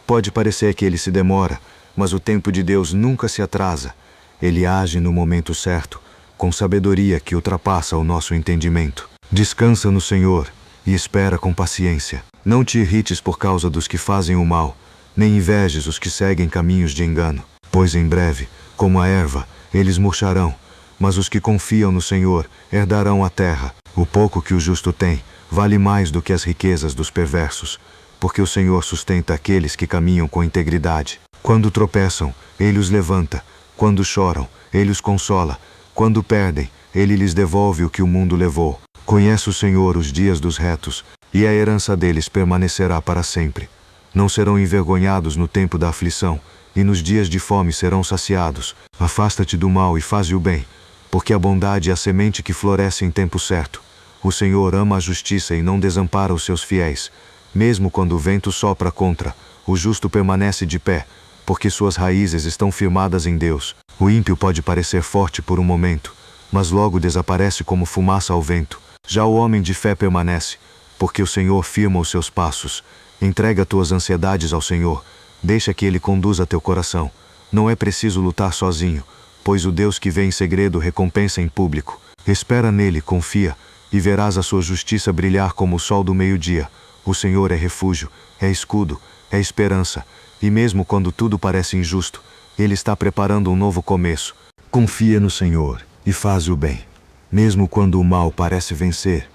Pode parecer que Ele se demora, mas o tempo de Deus nunca se atrasa. Ele age no momento certo, com sabedoria que ultrapassa o nosso entendimento. Descansa no Senhor e espera com paciência. Não te irrites por causa dos que fazem o mal, nem invejes os que seguem caminhos de engano, pois em breve, como a erva, eles murcharão, mas os que confiam no Senhor herdarão a terra. O pouco que o justo tem vale mais do que as riquezas dos perversos, porque o Senhor sustenta aqueles que caminham com integridade. Quando tropeçam, Ele os levanta. Quando choram, Ele os consola. Quando perdem, Ele lhes devolve o que o mundo levou. Conhece o Senhor os dias dos retos, e a herança deles permanecerá para sempre. Não serão envergonhados no tempo da aflição, e nos dias de fome serão saciados. Afasta-te do mal e faze o bem, porque a bondade é a semente que floresce em tempo certo. O Senhor ama a justiça e não desampara os seus fiéis. Mesmo quando o vento sopra contra, o justo permanece de pé, porque suas raízes estão firmadas em Deus. O ímpio pode parecer forte por um momento, mas logo desaparece como fumaça ao vento. Já o homem de fé permanece, porque o Senhor firma os seus passos. Entrega tuas ansiedades ao Senhor, deixa que Ele conduza teu coração. Não é preciso lutar sozinho, pois o Deus que vê em segredo recompensa em público. Espera nele, confia, e verás a sua justiça brilhar como o sol do meio-dia. O Senhor é refúgio, é escudo, é esperança, e mesmo quando tudo parece injusto, Ele está preparando um novo começo. Confia no Senhor e faz o bem, mesmo quando o mal parece vencer,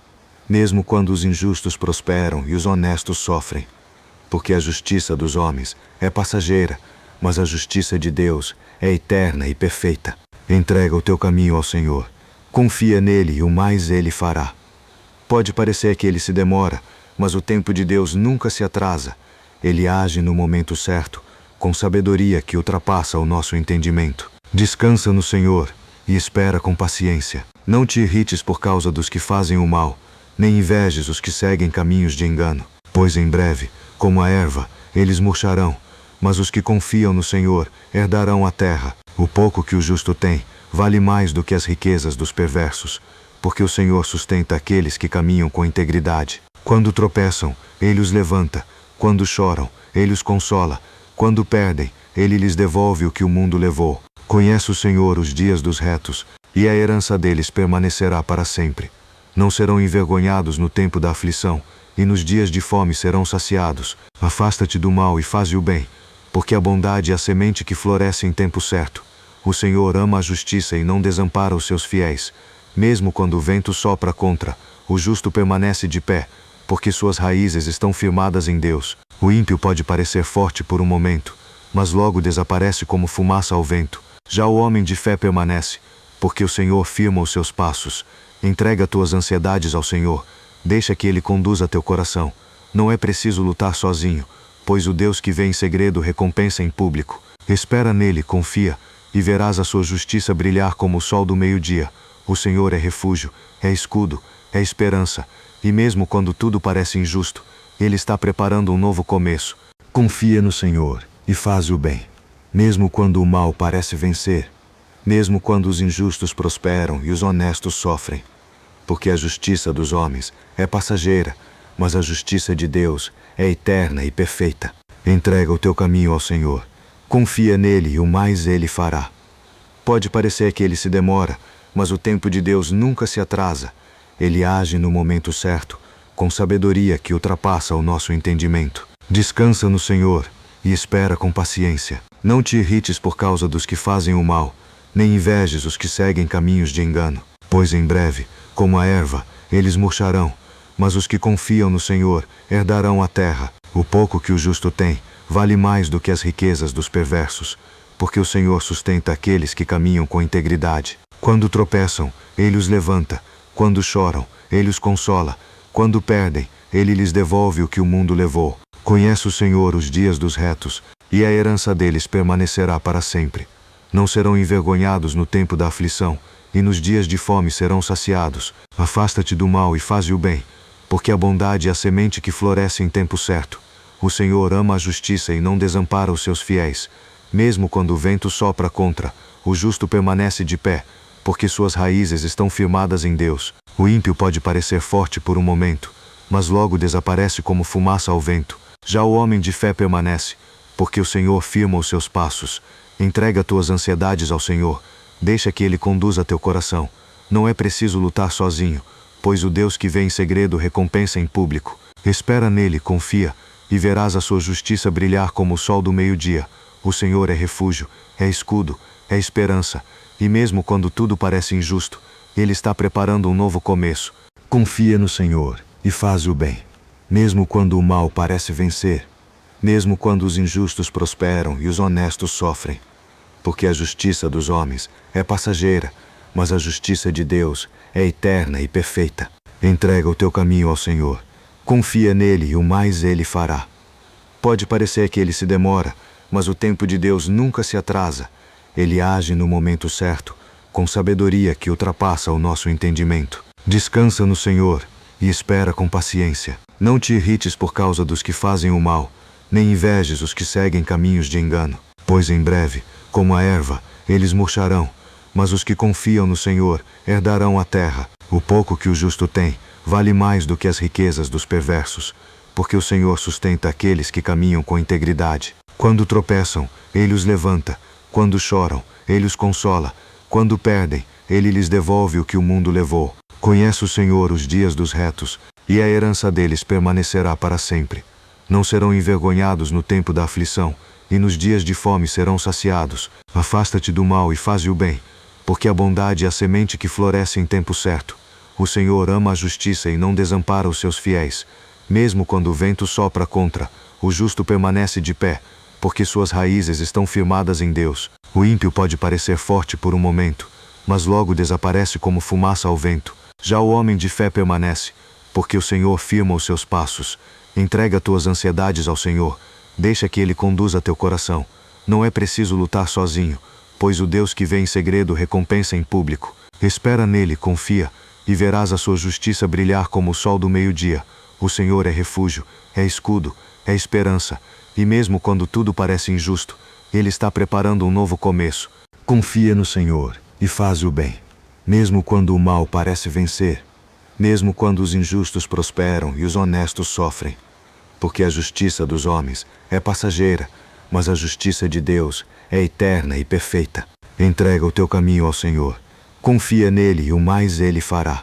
mesmo quando os injustos prosperam e os honestos sofrem. Porque a justiça dos homens é passageira, mas a justiça de Deus é eterna e perfeita. Entrega o teu caminho ao Senhor, confia nele e o mais Ele fará. Pode parecer que Ele se demora, mas o tempo de Deus nunca se atrasa. Ele age no momento certo, com sabedoria que ultrapassa o nosso entendimento. Descansa no Senhor e espera com paciência. Não te irrites por causa dos que fazem o mal, nem invejes os que seguem caminhos de engano, pois em breve, como a erva, eles murcharão, mas os que confiam no Senhor herdarão a terra. O pouco que o justo tem vale mais do que as riquezas dos perversos, porque o Senhor sustenta aqueles que caminham com integridade. Quando tropeçam, Ele os levanta. Quando choram, Ele os consola. Quando perdem, Ele lhes devolve o que o mundo levou. Conhece o Senhor os dias dos retos, e a herança deles permanecerá para sempre. Não serão envergonhados no tempo da aflição, e nos dias de fome serão saciados. Afasta-te do mal e faze o bem, porque a bondade é a semente que floresce em tempo certo. O Senhor ama a justiça e não desampara os seus fiéis. Mesmo quando o vento sopra contra, o justo permanece de pé, porque suas raízes estão firmadas em Deus. O ímpio pode parecer forte por um momento, mas logo desaparece como fumaça ao vento. Já o homem de fé permanece, porque o Senhor firma os seus passos. Entrega tuas ansiedades ao Senhor, deixa que Ele conduza teu coração. Não é preciso lutar sozinho, pois o Deus que vê em segredo recompensa em público. Espera nele, confia, e verás a sua justiça brilhar como o sol do meio-dia. O Senhor é refúgio, é escudo, é esperança, e mesmo quando tudo parece injusto, Ele está preparando um novo começo. Confia no Senhor e faz o bem, mesmo quando o mal parece vencer, mesmo quando os injustos prosperam e os honestos sofrem. Porque a justiça dos homens é passageira, mas a justiça de Deus é eterna e perfeita. Entrega o teu caminho ao Senhor, confia nele e o mais Ele fará. Pode parecer que Ele se demora, mas o tempo de Deus nunca se atrasa. Ele age no momento certo, com sabedoria que ultrapassa o nosso entendimento. Descansa no Senhor e espera com paciência. Não te irrites por causa dos que fazem o mal, nem invejes os que seguem caminhos de engano, pois em breve, como a erva, eles murcharão, mas os que confiam no Senhor herdarão a terra. O pouco que o justo tem vale mais do que as riquezas dos perversos, porque o Senhor sustenta aqueles que caminham com integridade. Quando tropeçam, Ele os levanta. Quando choram, Ele os consola. Quando perdem, Ele lhes devolve o que o mundo levou. Conhece o Senhor os dias dos retos, e a herança deles permanecerá para sempre. Não serão envergonhados no tempo da aflição, e nos dias de fome serão saciados. Afasta-te do mal e faze o bem, porque a bondade é a semente que floresce em tempo certo. O Senhor ama a justiça e não desampara os seus fiéis. Mesmo quando o vento sopra contra, o justo permanece de pé, porque suas raízes estão firmadas em Deus. O ímpio pode parecer forte por um momento, mas logo desaparece como fumaça ao vento. Já o homem de fé permanece, porque o Senhor firma os seus passos. Entrega tuas ansiedades ao Senhor, deixa que Ele conduza teu coração. Não é preciso lutar sozinho, pois o Deus que vê em segredo recompensa em público. Espera nele, confia, e verás a sua justiça brilhar como o sol do meio-dia. O Senhor é refúgio, é escudo, é esperança, e mesmo quando tudo parece injusto, Ele está preparando um novo começo. Confia no Senhor e faz o bem, mesmo quando o mal parece vencer, mesmo quando os injustos prosperam e os honestos sofrem. Porque a justiça dos homens é passageira, mas a justiça de Deus é eterna e perfeita. Entrega o teu caminho ao Senhor, confia nele e o mais Ele fará. Pode parecer que Ele se demora, mas o tempo de Deus nunca se atrasa. Ele age no momento certo, com sabedoria que ultrapassa o nosso entendimento. Descansa no Senhor e espera com paciência. Não te irrites por causa dos que fazem o mal, nem invejes os que seguem caminhos de engano. Pois em breve, como a erva, eles murcharão, mas os que confiam no Senhor herdarão a terra. O pouco que o justo tem vale mais do que as riquezas dos perversos, porque o Senhor sustenta aqueles que caminham com integridade. Quando tropeçam, Ele os levanta. Quando choram, Ele os consola. Quando perdem, Ele lhes devolve o que o mundo levou. Conhece o Senhor os dias dos retos, e a herança deles permanecerá para sempre. Não serão envergonhados no tempo da aflição, e nos dias de fome serão saciados. Afasta-te do mal e faze o bem, porque a bondade é a semente que floresce em tempo certo. O Senhor ama a justiça e não desampara os seus fiéis. Mesmo quando o vento sopra contra, o justo permanece de pé, porque suas raízes estão firmadas em Deus. O ímpio pode parecer forte por um momento, mas logo desaparece como fumaça ao vento. Já o homem de fé permanece, porque o Senhor firma os seus passos. Entrega tuas ansiedades ao Senhor, deixa que Ele conduza teu coração. Não é preciso lutar sozinho, pois o Deus que vê em segredo recompensa em público. Espera nele, confia, e verás a sua justiça brilhar como o sol do meio-dia. O Senhor é refúgio, é escudo, é esperança, e mesmo quando tudo parece injusto, Ele está preparando um novo começo. Confia no Senhor e faz o bem, mesmo quando o mal parece vencer, mesmo quando os injustos prosperam e os honestos sofrem. Porque a justiça dos homens é passageira, mas a justiça de Deus é eterna e perfeita. Entrega o teu caminho ao Senhor, confia nele e o mais Ele fará.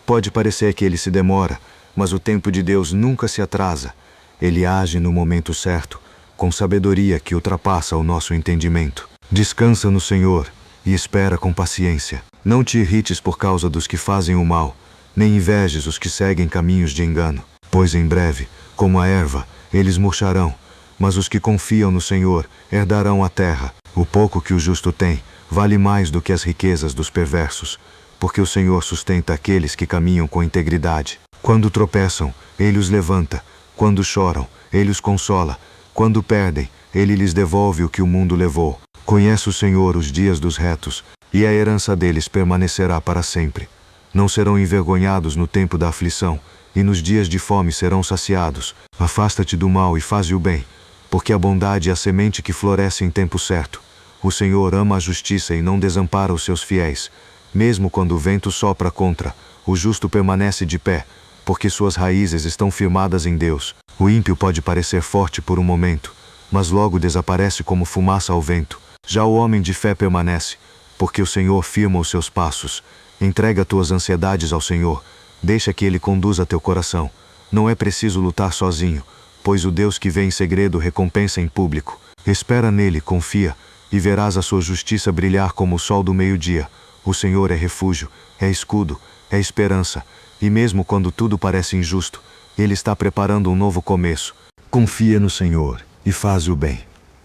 Pode parecer que Ele se demora, mas o tempo de Deus nunca se atrasa. Ele age no momento certo, com sabedoria que ultrapassa o nosso entendimento. Descansa no Senhor e espera com paciência. Não te irrites por causa dos que fazem o mal, nem invejes os que seguem caminhos de engano. Pois em breve, como a erva, eles murcharão, mas os que confiam no Senhor herdarão a terra. O pouco que o justo tem vale mais do que as riquezas dos perversos, porque o Senhor sustenta aqueles que caminham com integridade. Quando tropeçam, Ele os levanta. Quando choram, Ele os consola. Quando perdem, Ele lhes devolve o que o mundo levou. Conhece o Senhor os dias dos retos, e a herança deles permanecerá para sempre. Não serão envergonhados no tempo da aflição, e nos dias de fome serão saciados. Afasta-te do mal e faze o bem, porque a bondade é a semente que floresce em tempo certo. O Senhor ama a justiça e não desampara os seus fiéis. Mesmo quando o vento sopra contra, o justo permanece de pé, porque suas raízes estão firmadas em Deus. O ímpio pode parecer forte por um momento, mas logo desaparece como fumaça ao vento. Já o homem de fé permanece, porque o Senhor firma os seus passos. Entrega tuas ansiedades ao Senhor, deixa que Ele conduza teu coração. Não é preciso lutar sozinho, pois o Deus que vê em segredo recompensa em público. Espera nele, confia, e verás a sua justiça brilhar como o sol do meio-dia. O Senhor é refúgio, é escudo, é esperança, e mesmo quando tudo parece injusto, Ele está preparando um novo começo. Confia no Senhor e faz o bem,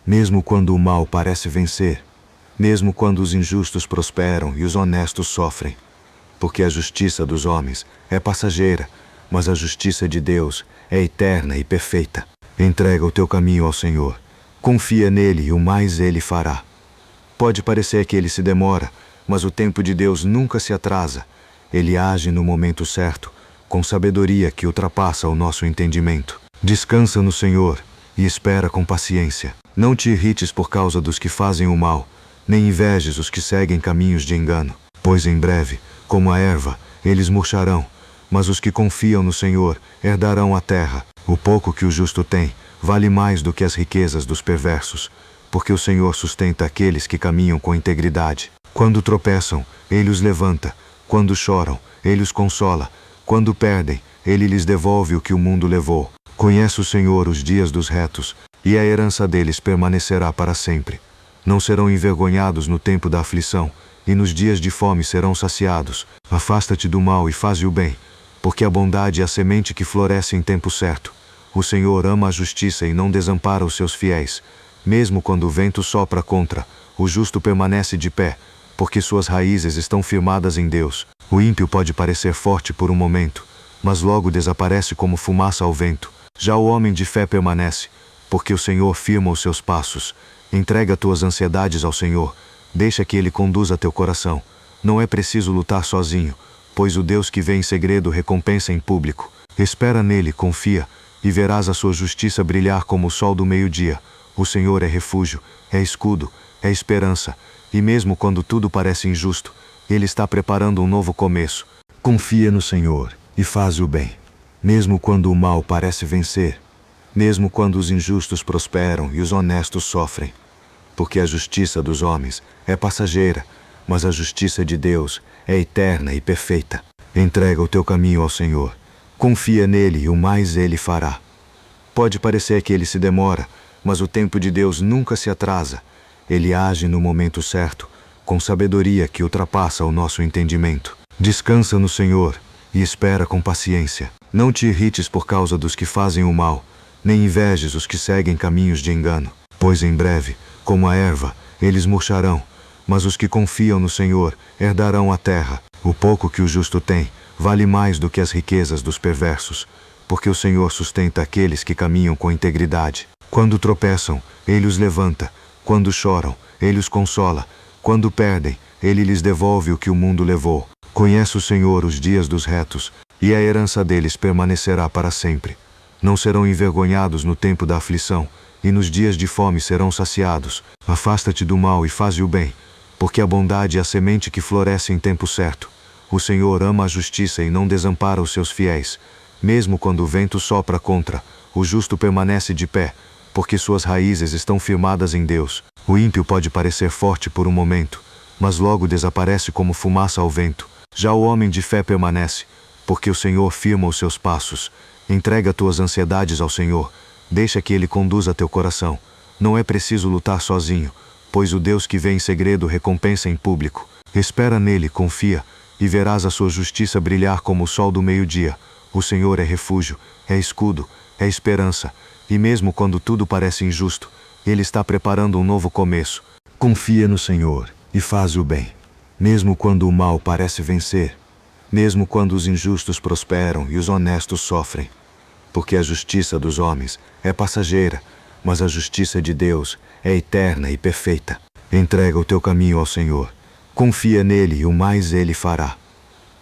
mesmo quando o mal parece vencer, mesmo quando os injustos prosperam e os honestos sofrem. Porque a justiça dos homens é passageira, mas a justiça de Deus é eterna e perfeita. Entrega o teu caminho ao Senhor, confia nele e o mais Ele fará. Pode parecer que Ele se demora, mas o tempo de Deus nunca se atrasa. Ele age no momento certo, com sabedoria que ultrapassa o nosso entendimento. Descansa no Senhor e espera com paciência. Não te irrites por causa dos que fazem o mal, nem invejes os que seguem caminhos de engano. Pois em breve, como a erva, eles murcharão, mas os que confiam no Senhor herdarão a terra. O pouco que o justo tem vale mais do que as riquezas dos perversos, porque o Senhor sustenta aqueles que caminham com integridade. Quando tropeçam, Ele os levanta. Quando choram, Ele os consola. Quando perdem, Ele lhes devolve o que o mundo levou. Conhece o Senhor os dias dos retos, e a herança deles permanecerá para sempre. Não serão envergonhados no tempo da aflição, e nos dias de fome serão saciados. Afasta-te do mal e faze o bem, porque a bondade é a semente que floresce em tempo certo. O Senhor ama a justiça e não desampara os seus fiéis. Mesmo quando o vento sopra contra, o justo permanece de pé, porque suas raízes estão firmadas em Deus. O ímpio pode parecer forte por um momento, mas logo desaparece como fumaça ao vento. Já o homem de fé permanece, porque o Senhor firma os seus passos. Entrega tuas ansiedades ao Senhor, deixa que Ele conduza teu coração. Não é preciso lutar sozinho, pois o Deus que vê em segredo recompensa em público. Espera nele, confia, e verás a sua justiça brilhar como o sol do meio-dia. O Senhor é refúgio, é escudo, é esperança, e mesmo quando tudo parece injusto, Ele está preparando um novo começo. Confia no Senhor, e faz o bem. Mesmo quando o mal parece vencer, mesmo quando os injustos prosperam e os honestos sofrem. Porque a justiça dos homens é passageira, mas a justiça de Deus é eterna e perfeita. Entrega o teu caminho ao Senhor. Confia nele e o mais Ele fará. Pode parecer que Ele se demora, mas o tempo de Deus nunca se atrasa. Ele age no momento certo, com sabedoria que ultrapassa o nosso entendimento. Descansa no Senhor e espera com paciência. Não te irrites por causa dos que fazem o mal, nem invejes os que seguem caminhos de engano. Pois em breve, como a erva, eles murcharão, mas os que confiam no Senhor herdarão a terra. O pouco que o justo tem vale mais do que as riquezas dos perversos, porque o Senhor sustenta aqueles que caminham com integridade. Quando tropeçam, Ele os levanta. Quando choram, Ele os consola. Quando perdem, Ele lhes devolve o que o mundo levou. Conhece o Senhor os dias dos retos, e a herança deles permanecerá para sempre. Não serão envergonhados no tempo da aflição, e nos dias de fome serão saciados. Afasta-te do mal e faze o bem, porque a bondade é a semente que floresce em tempo certo. O Senhor ama a justiça e não desampara os seus fiéis. Mesmo quando o vento sopra contra, o justo permanece de pé, porque suas raízes estão firmadas em Deus. O ímpio pode parecer forte por um momento, mas logo desaparece como fumaça ao vento. Já o homem de fé permanece, porque o Senhor firma os seus passos. Entrega tuas ansiedades ao Senhor, deixa que Ele conduza teu coração. Não é preciso lutar sozinho, pois o Deus que vê em segredo recompensa em público. Espera nele, confia, e verás a sua justiça brilhar como o sol do meio-dia. O Senhor é refúgio, é escudo, é esperança, e mesmo quando tudo parece injusto, Ele está preparando um novo começo. Confia no Senhor, e faz o bem. Mesmo quando o mal parece vencer, mesmo quando os injustos prosperam e os honestos sofrem. Porque a justiça dos homens é passageira, mas a justiça de Deus é eterna e perfeita. Entrega o teu caminho ao Senhor. Confia nele e o mais Ele fará.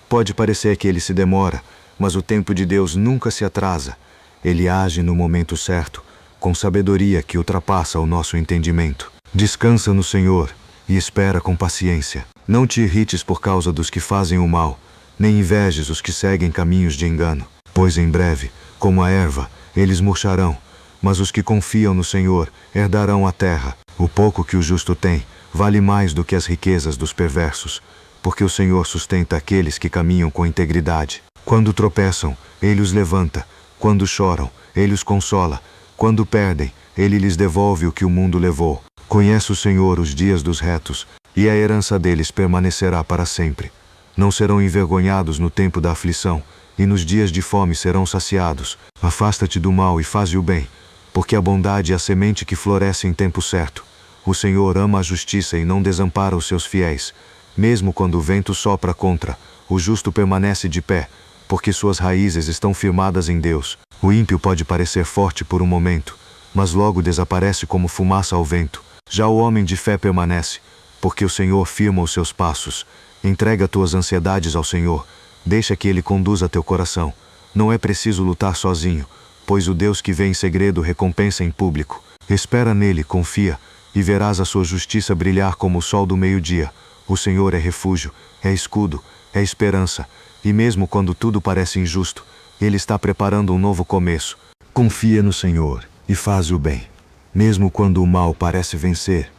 Pode parecer que Ele se demora, mas o tempo de Deus nunca se atrasa. Ele age no momento certo, com sabedoria que ultrapassa o nosso entendimento. Descansa no Senhor e espera com paciência. Não te irrites por causa dos que fazem o mal, nem invejes os que seguem caminhos de engano. Pois em breve, como a erva, eles murcharão, mas os que confiam no Senhor herdarão a terra. O pouco que o justo tem vale mais do que as riquezas dos perversos, porque o Senhor sustenta aqueles que caminham com integridade. Quando tropeçam, Ele os levanta. Quando choram, Ele os consola. Quando perdem, Ele lhes devolve o que o mundo levou. Conhece o Senhor os dias dos retos, e a herança deles permanecerá para sempre. Não serão envergonhados no tempo da aflição, e nos dias de fome serão saciados. Afasta-te do mal e faze o bem, porque a bondade é a semente que floresce em tempo certo. O Senhor ama a justiça e não desampara os seus fiéis. Mesmo quando o vento sopra contra, o justo permanece de pé, porque suas raízes estão firmadas em Deus. O ímpio pode parecer forte por um momento, mas logo desaparece como fumaça ao vento. Já o homem de fé permanece, porque o Senhor firma os seus passos. Entrega tuas ansiedades ao Senhor, deixa que Ele conduza teu coração. Não é preciso lutar sozinho, pois o Deus que vê em segredo recompensa em público. Espera nele, confia, e verás a sua justiça brilhar como o sol do meio-dia. O Senhor é refúgio, é escudo, é esperança, e mesmo quando tudo parece injusto, Ele está preparando um novo começo. Confia no Senhor, e faz o bem. Mesmo quando o mal parece vencer,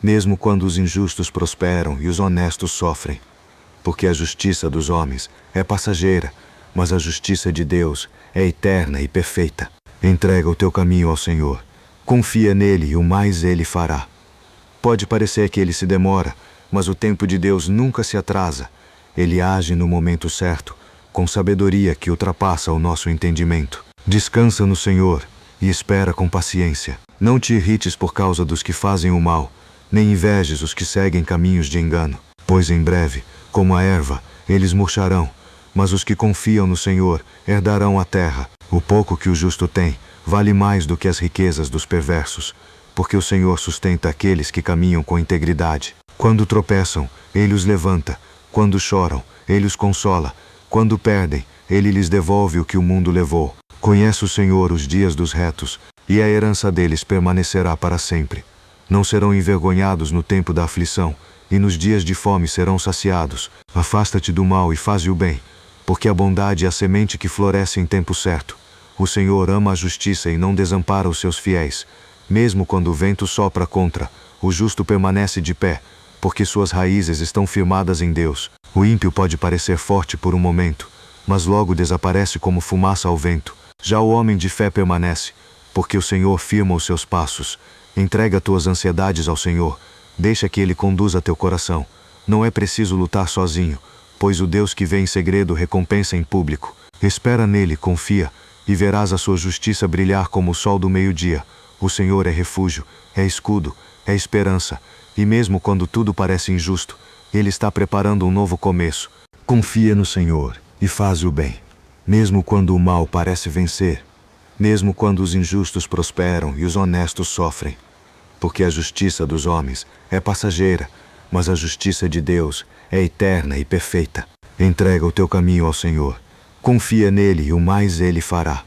mesmo quando os injustos prosperam e os honestos sofrem. Porque a justiça dos homens é passageira, mas a justiça de Deus é eterna e perfeita. Entrega o teu caminho ao Senhor. Confia nele e o mais ele fará. Pode parecer que ele se demora, mas o tempo de Deus nunca se atrasa. Ele age no momento certo, com sabedoria que ultrapassa o nosso entendimento. Descansa no Senhor e espera com paciência. Não te irrites por causa dos que fazem o mal, nem invejes os que seguem caminhos de engano. Pois em breve, como a erva, eles murcharão, mas os que confiam no Senhor herdarão a terra. O pouco que o justo tem vale mais do que as riquezas dos perversos, porque o Senhor sustenta aqueles que caminham com integridade. Quando tropeçam, ele os levanta. Quando choram, ele os consola. Quando perdem, ele lhes devolve o que o mundo levou. Conhece o Senhor os dias dos retos, e a herança deles permanecerá para sempre. Não serão envergonhados no tempo da aflição, e nos dias de fome serão saciados. Afasta-te do mal e faze o bem, porque a bondade é a semente que floresce em tempo certo. O Senhor ama a justiça e não desampara os seus fiéis. Mesmo quando o vento sopra contra, o justo permanece de pé, porque suas raízes estão firmadas em Deus. O ímpio pode parecer forte por um momento, mas logo desaparece como fumaça ao vento. Já o homem de fé permanece, porque o Senhor firma os seus passos. Entrega tuas ansiedades ao Senhor, deixa que Ele conduza teu coração. Não é preciso lutar sozinho, pois o Deus que vê em segredo recompensa em público. Espera nele, confia, e verás a sua justiça brilhar como o sol do meio-dia. O Senhor é refúgio, é escudo, é esperança, e mesmo quando tudo parece injusto, Ele está preparando um novo começo. Confia no Senhor e faz o bem, mesmo quando o mal parece vencer, mesmo quando os injustos prosperam e os honestos sofrem. Porque a justiça dos homens é passageira, mas a justiça de Deus é eterna e perfeita. Entrega o teu caminho ao Senhor. Confia nele e o mais ele fará.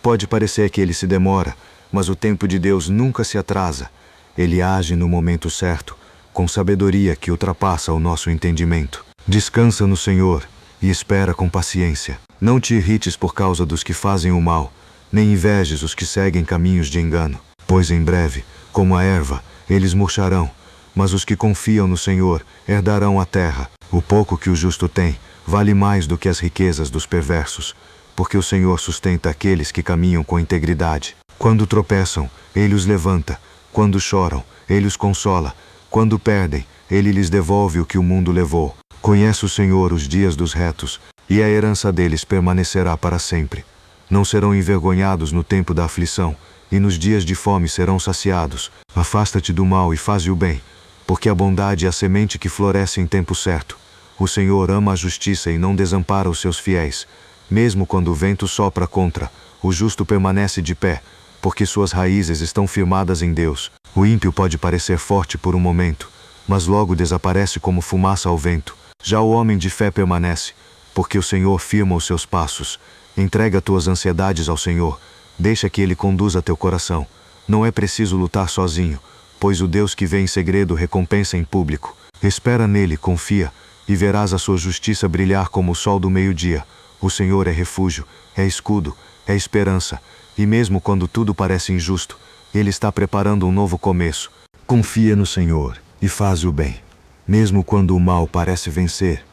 Pode parecer que ele se demora, mas o tempo de Deus nunca se atrasa. Ele age no momento certo, com sabedoria que ultrapassa o nosso entendimento. Descansa no Senhor e espera com paciência. Não te irrites por causa dos que fazem o mal, nem invejes os que seguem caminhos de engano. Pois em breve, como a erva, eles murcharão, mas os que confiam no Senhor herdarão a terra. O pouco que o justo tem vale mais do que as riquezas dos perversos, porque o Senhor sustenta aqueles que caminham com integridade. Quando tropeçam, Ele os levanta. Quando choram, Ele os consola. Quando perdem, Ele lhes devolve o que o mundo levou. Conhece o Senhor os dias dos retos, e a herança deles permanecerá para sempre. Não serão envergonhados no tempo da aflição, e nos dias de fome serão saciados. Afasta-te do mal e faze o bem, porque a bondade é a semente que floresce em tempo certo. O Senhor ama a justiça e não desampara os seus fiéis. Mesmo quando o vento sopra contra, o justo permanece de pé, porque suas raízes estão firmadas em Deus. O ímpio pode parecer forte por um momento, mas logo desaparece como fumaça ao vento. Já o homem de fé permanece, porque o Senhor firma os seus passos. Entrega tuas ansiedades ao Senhor, deixa que Ele conduza teu coração. Não é preciso lutar sozinho, pois o Deus que vê em segredo recompensa em público. Espera nele, confia, e verás a sua justiça brilhar como o sol do meio-dia. O Senhor é refúgio, é escudo, é esperança, e mesmo quando tudo parece injusto, Ele está preparando um novo começo. Confia no Senhor e faz o bem, mesmo quando o mal parece vencer,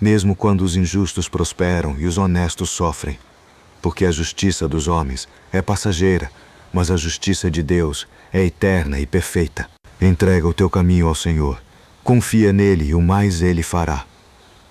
mesmo quando os injustos prosperam e os honestos sofrem. Porque a justiça dos homens é passageira, mas a justiça de Deus é eterna e perfeita. Entrega o teu caminho ao Senhor. Confia nele e o mais ele fará.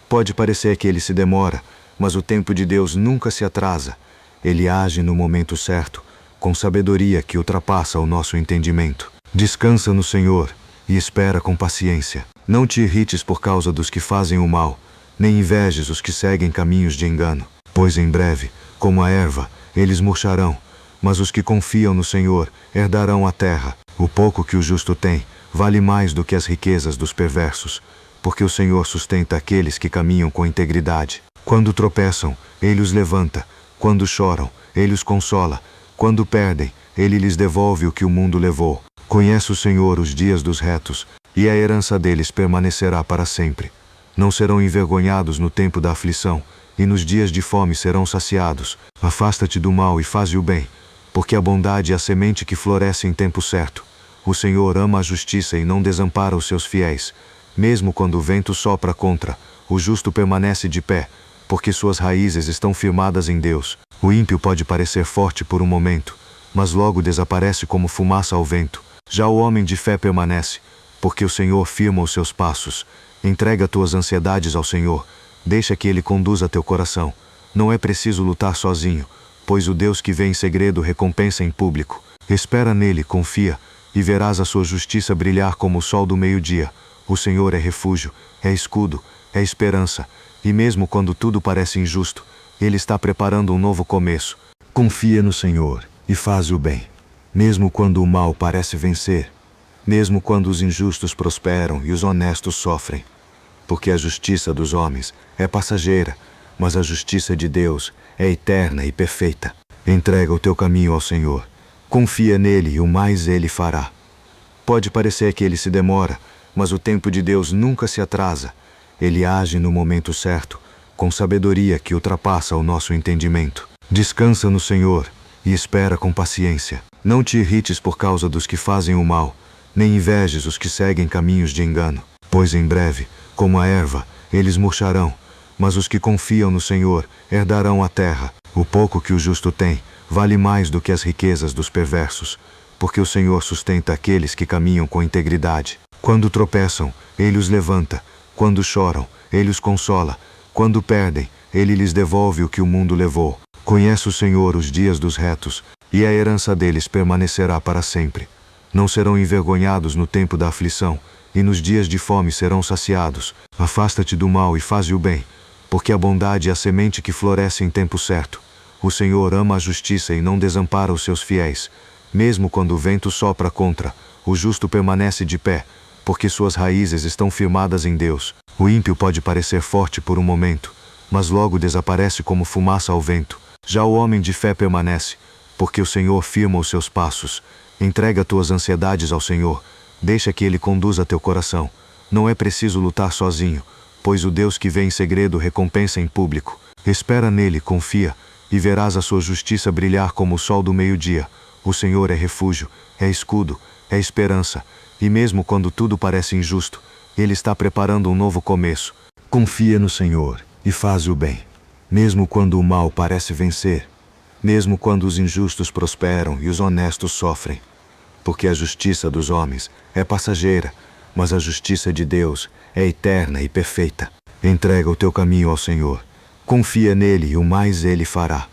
Pode parecer que ele se demora, mas o tempo de Deus nunca se atrasa. Ele age no momento certo, com sabedoria que ultrapassa o nosso entendimento. Descansa no Senhor e espera com paciência. Não te irrites por causa dos que fazem o mal, nem invejes os que seguem caminhos de engano. Pois em breve, como a erva, eles murcharão, mas os que confiam no Senhor herdarão a terra. O pouco que o justo tem vale mais do que as riquezas dos perversos, porque o Senhor sustenta aqueles que caminham com integridade. Quando tropeçam, Ele os levanta. Quando choram, Ele os consola. Quando perdem, Ele lhes devolve o que o mundo levou. Conhece o Senhor os dias dos retos, e a herança deles permanecerá para sempre. Não serão envergonhados no tempo da aflição, e nos dias de fome serão saciados. Afasta-te do mal e faze o bem, porque a bondade é a semente que floresce em tempo certo. O Senhor ama a justiça e não desampara os seus fiéis. Mesmo quando o vento sopra contra, o justo permanece de pé, porque suas raízes estão firmadas em Deus. O ímpio pode parecer forte por um momento, mas logo desaparece como fumaça ao vento. Já o homem de fé permanece, porque o Senhor firma os seus passos. Entrega tuas ansiedades ao Senhor, deixa que Ele conduza teu coração. Não é preciso lutar sozinho, pois o Deus que vê em segredo recompensa em público. Espera nele, confia, e verás a sua justiça brilhar como o sol do meio-dia. O Senhor é refúgio, é escudo, é esperança, e mesmo quando tudo parece injusto, Ele está preparando um novo começo. Confia no Senhor e faz o bem, mesmo quando o mal parece vencer, mesmo quando os injustos prosperam e os honestos sofrem. Porque a justiça dos homens é passageira, mas a justiça de Deus é eterna e perfeita. Entrega o teu caminho ao Senhor, confia nele e o mais Ele fará. Pode parecer que Ele se demora, mas o tempo de Deus nunca se atrasa. Ele age no momento certo, com sabedoria que ultrapassa o nosso entendimento. Descansa no Senhor e espera com paciência. Não te irrites por causa dos que fazem o mal, nem invejes os que seguem caminhos de engano. Pois em breve, como a erva, eles murcharão, mas os que confiam no Senhor herdarão a terra. O pouco que o justo tem vale mais do que as riquezas dos perversos, porque o Senhor sustenta aqueles que caminham com integridade. Quando tropeçam, Ele os levanta. Quando choram, Ele os consola. Quando perdem, Ele lhes devolve o que o mundo levou. Conhece o Senhor os dias dos retos, e a herança deles permanecerá para sempre. Não serão envergonhados no tempo da aflição, e nos dias de fome serão saciados. Afasta-te do mal e faze o bem, porque a bondade é a semente que floresce em tempo certo. O Senhor ama a justiça e não desampara os seus fiéis. Mesmo quando o vento sopra contra, o justo permanece de pé, porque suas raízes estão firmadas em Deus. O ímpio pode parecer forte por um momento, mas logo desaparece como fumaça ao vento. Já o homem de fé permanece, porque o Senhor firma os seus passos. Entrega tuas ansiedades ao Senhor, deixa que Ele conduza teu coração. Não é preciso lutar sozinho, pois o Deus que vê em segredo recompensa em público. Espera nele, confia, e verás a sua justiça brilhar como o sol do meio-dia. O Senhor é refúgio, é escudo, é esperança, e mesmo quando tudo parece injusto, Ele está preparando um novo começo. Confia no Senhor e faz o bem, mesmo quando o mal parece vencer, mesmo quando os injustos prosperam e os honestos sofrem. Porque a justiça dos homens é passageira, mas a justiça de Deus é eterna e perfeita. Entrega o teu caminho ao Senhor, confia nele e o mais Ele fará.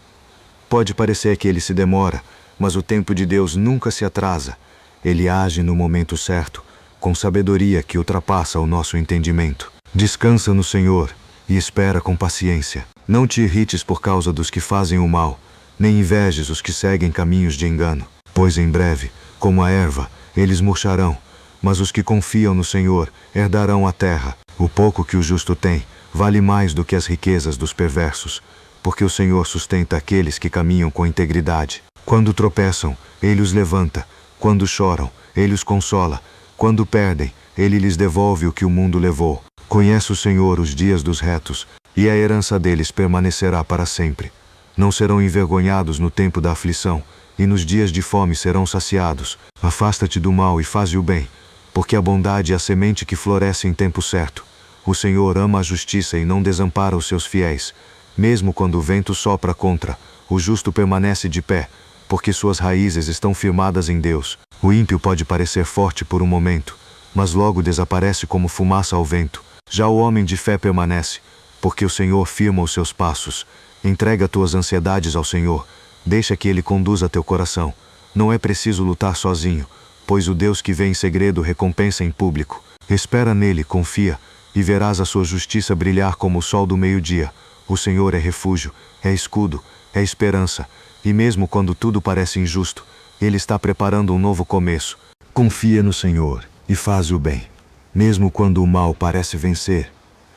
Pode parecer que Ele se demora, mas o tempo de Deus nunca se atrasa. Ele age no momento certo, com sabedoria que ultrapassa o nosso entendimento. Descansa no Senhor e espera com paciência. Não te irrites por causa dos que fazem o mal, nem invejes os que seguem caminhos de engano. Pois em breve, como a erva, eles murcharão, mas os que confiam no Senhor herdarão a terra. O pouco que o justo tem vale mais do que as riquezas dos perversos, porque o Senhor sustenta aqueles que caminham com integridade. Quando tropeçam, Ele os levanta. Quando choram, Ele os consola. Quando perdem, Ele lhes devolve o que o mundo levou. Conhece o Senhor os dias dos retos, e a herança deles permanecerá para sempre. Não serão envergonhados no tempo da aflição, e nos dias de fome serão saciados. Afasta-te do mal e faze o bem, porque a bondade é a semente que floresce em tempo certo. O Senhor ama a justiça e não desampara os seus fiéis. Mesmo quando o vento sopra contra, o justo permanece de pé, porque suas raízes estão firmadas em Deus. O ímpio pode parecer forte por um momento, mas logo desaparece como fumaça ao vento. Já o homem de fé permanece, porque o Senhor firma os seus passos. Entrega tuas ansiedades ao Senhor, deixa que Ele conduza teu coração. Não é preciso lutar sozinho, pois o Deus que vê em segredo recompensa em público. Espera nele, confia, e verás a sua justiça brilhar como o sol do meio-dia. O Senhor é refúgio, é escudo, é esperança, e mesmo quando tudo parece injusto, Ele está preparando um novo começo. Confia no Senhor e faz o bem, mesmo quando o mal parece vencer,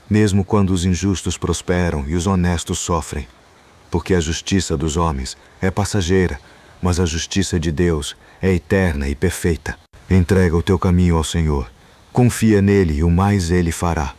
mesmo quando os injustos prosperam e os honestos sofrem. Porque a justiça dos homens é passageira, mas a justiça de Deus é eterna e perfeita. Entrega o teu caminho ao Senhor, confia nele e o mais Ele fará.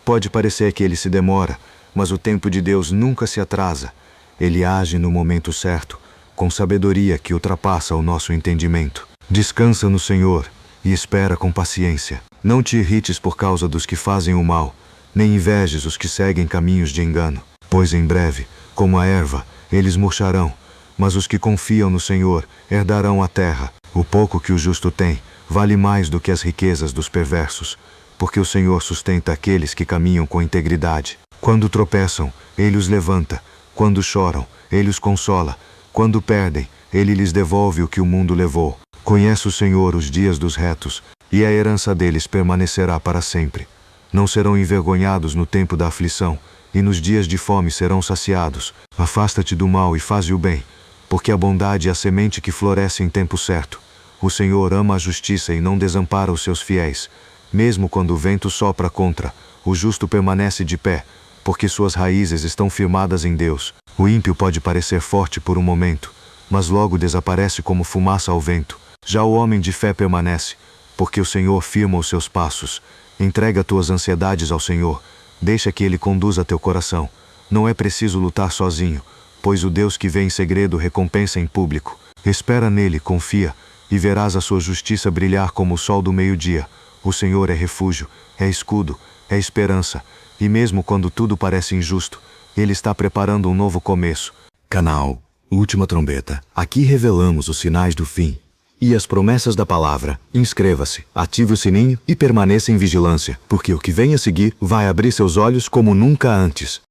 Pode parecer que Ele se demora, mas o tempo de Deus nunca se atrasa. Ele age no momento certo, com sabedoria que ultrapassa o nosso entendimento. Descansa no Senhor e espera com paciência. Não te irrites por causa dos que fazem o mal, nem invejes os que seguem caminhos de engano. Pois em breve, como a erva, eles murcharão, mas os que confiam no Senhor herdarão a terra. O pouco que o justo tem vale mais do que as riquezas dos perversos, porque o Senhor sustenta aqueles que caminham com integridade. Quando tropeçam, Ele os levanta. Quando choram, Ele os consola. Quando perdem, Ele lhes devolve o que o mundo levou. Conhece o Senhor os dias dos retos, e a herança deles permanecerá para sempre. Não serão envergonhados no tempo da aflição, e nos dias de fome serão saciados. Afasta-te do mal e faze o bem, porque a bondade é a semente que floresce em tempo certo. O Senhor ama a justiça e não desampara os seus fiéis. Mesmo quando o vento sopra contra, o justo permanece de pé, porque suas raízes estão firmadas em Deus. O ímpio pode parecer forte por um momento, mas logo desaparece como fumaça ao vento. Já o homem de fé permanece, porque o Senhor firma os seus passos. Entrega tuas ansiedades ao Senhor, deixa que Ele conduza teu coração. Não é preciso lutar sozinho, pois o Deus que vê em segredo recompensa em público. Espera nele, confia, e verás a sua justiça brilhar como o sol do meio-dia. O Senhor é refúgio, é escudo, é esperança, e mesmo quando tudo parece injusto, Ele está preparando um novo começo. Canal Última Trombeta. Aqui revelamos os sinais do fim e as promessas da palavra. Inscreva-se, ative o sininho e permaneça em vigilância, porque o que vem a seguir vai abrir seus olhos como nunca antes.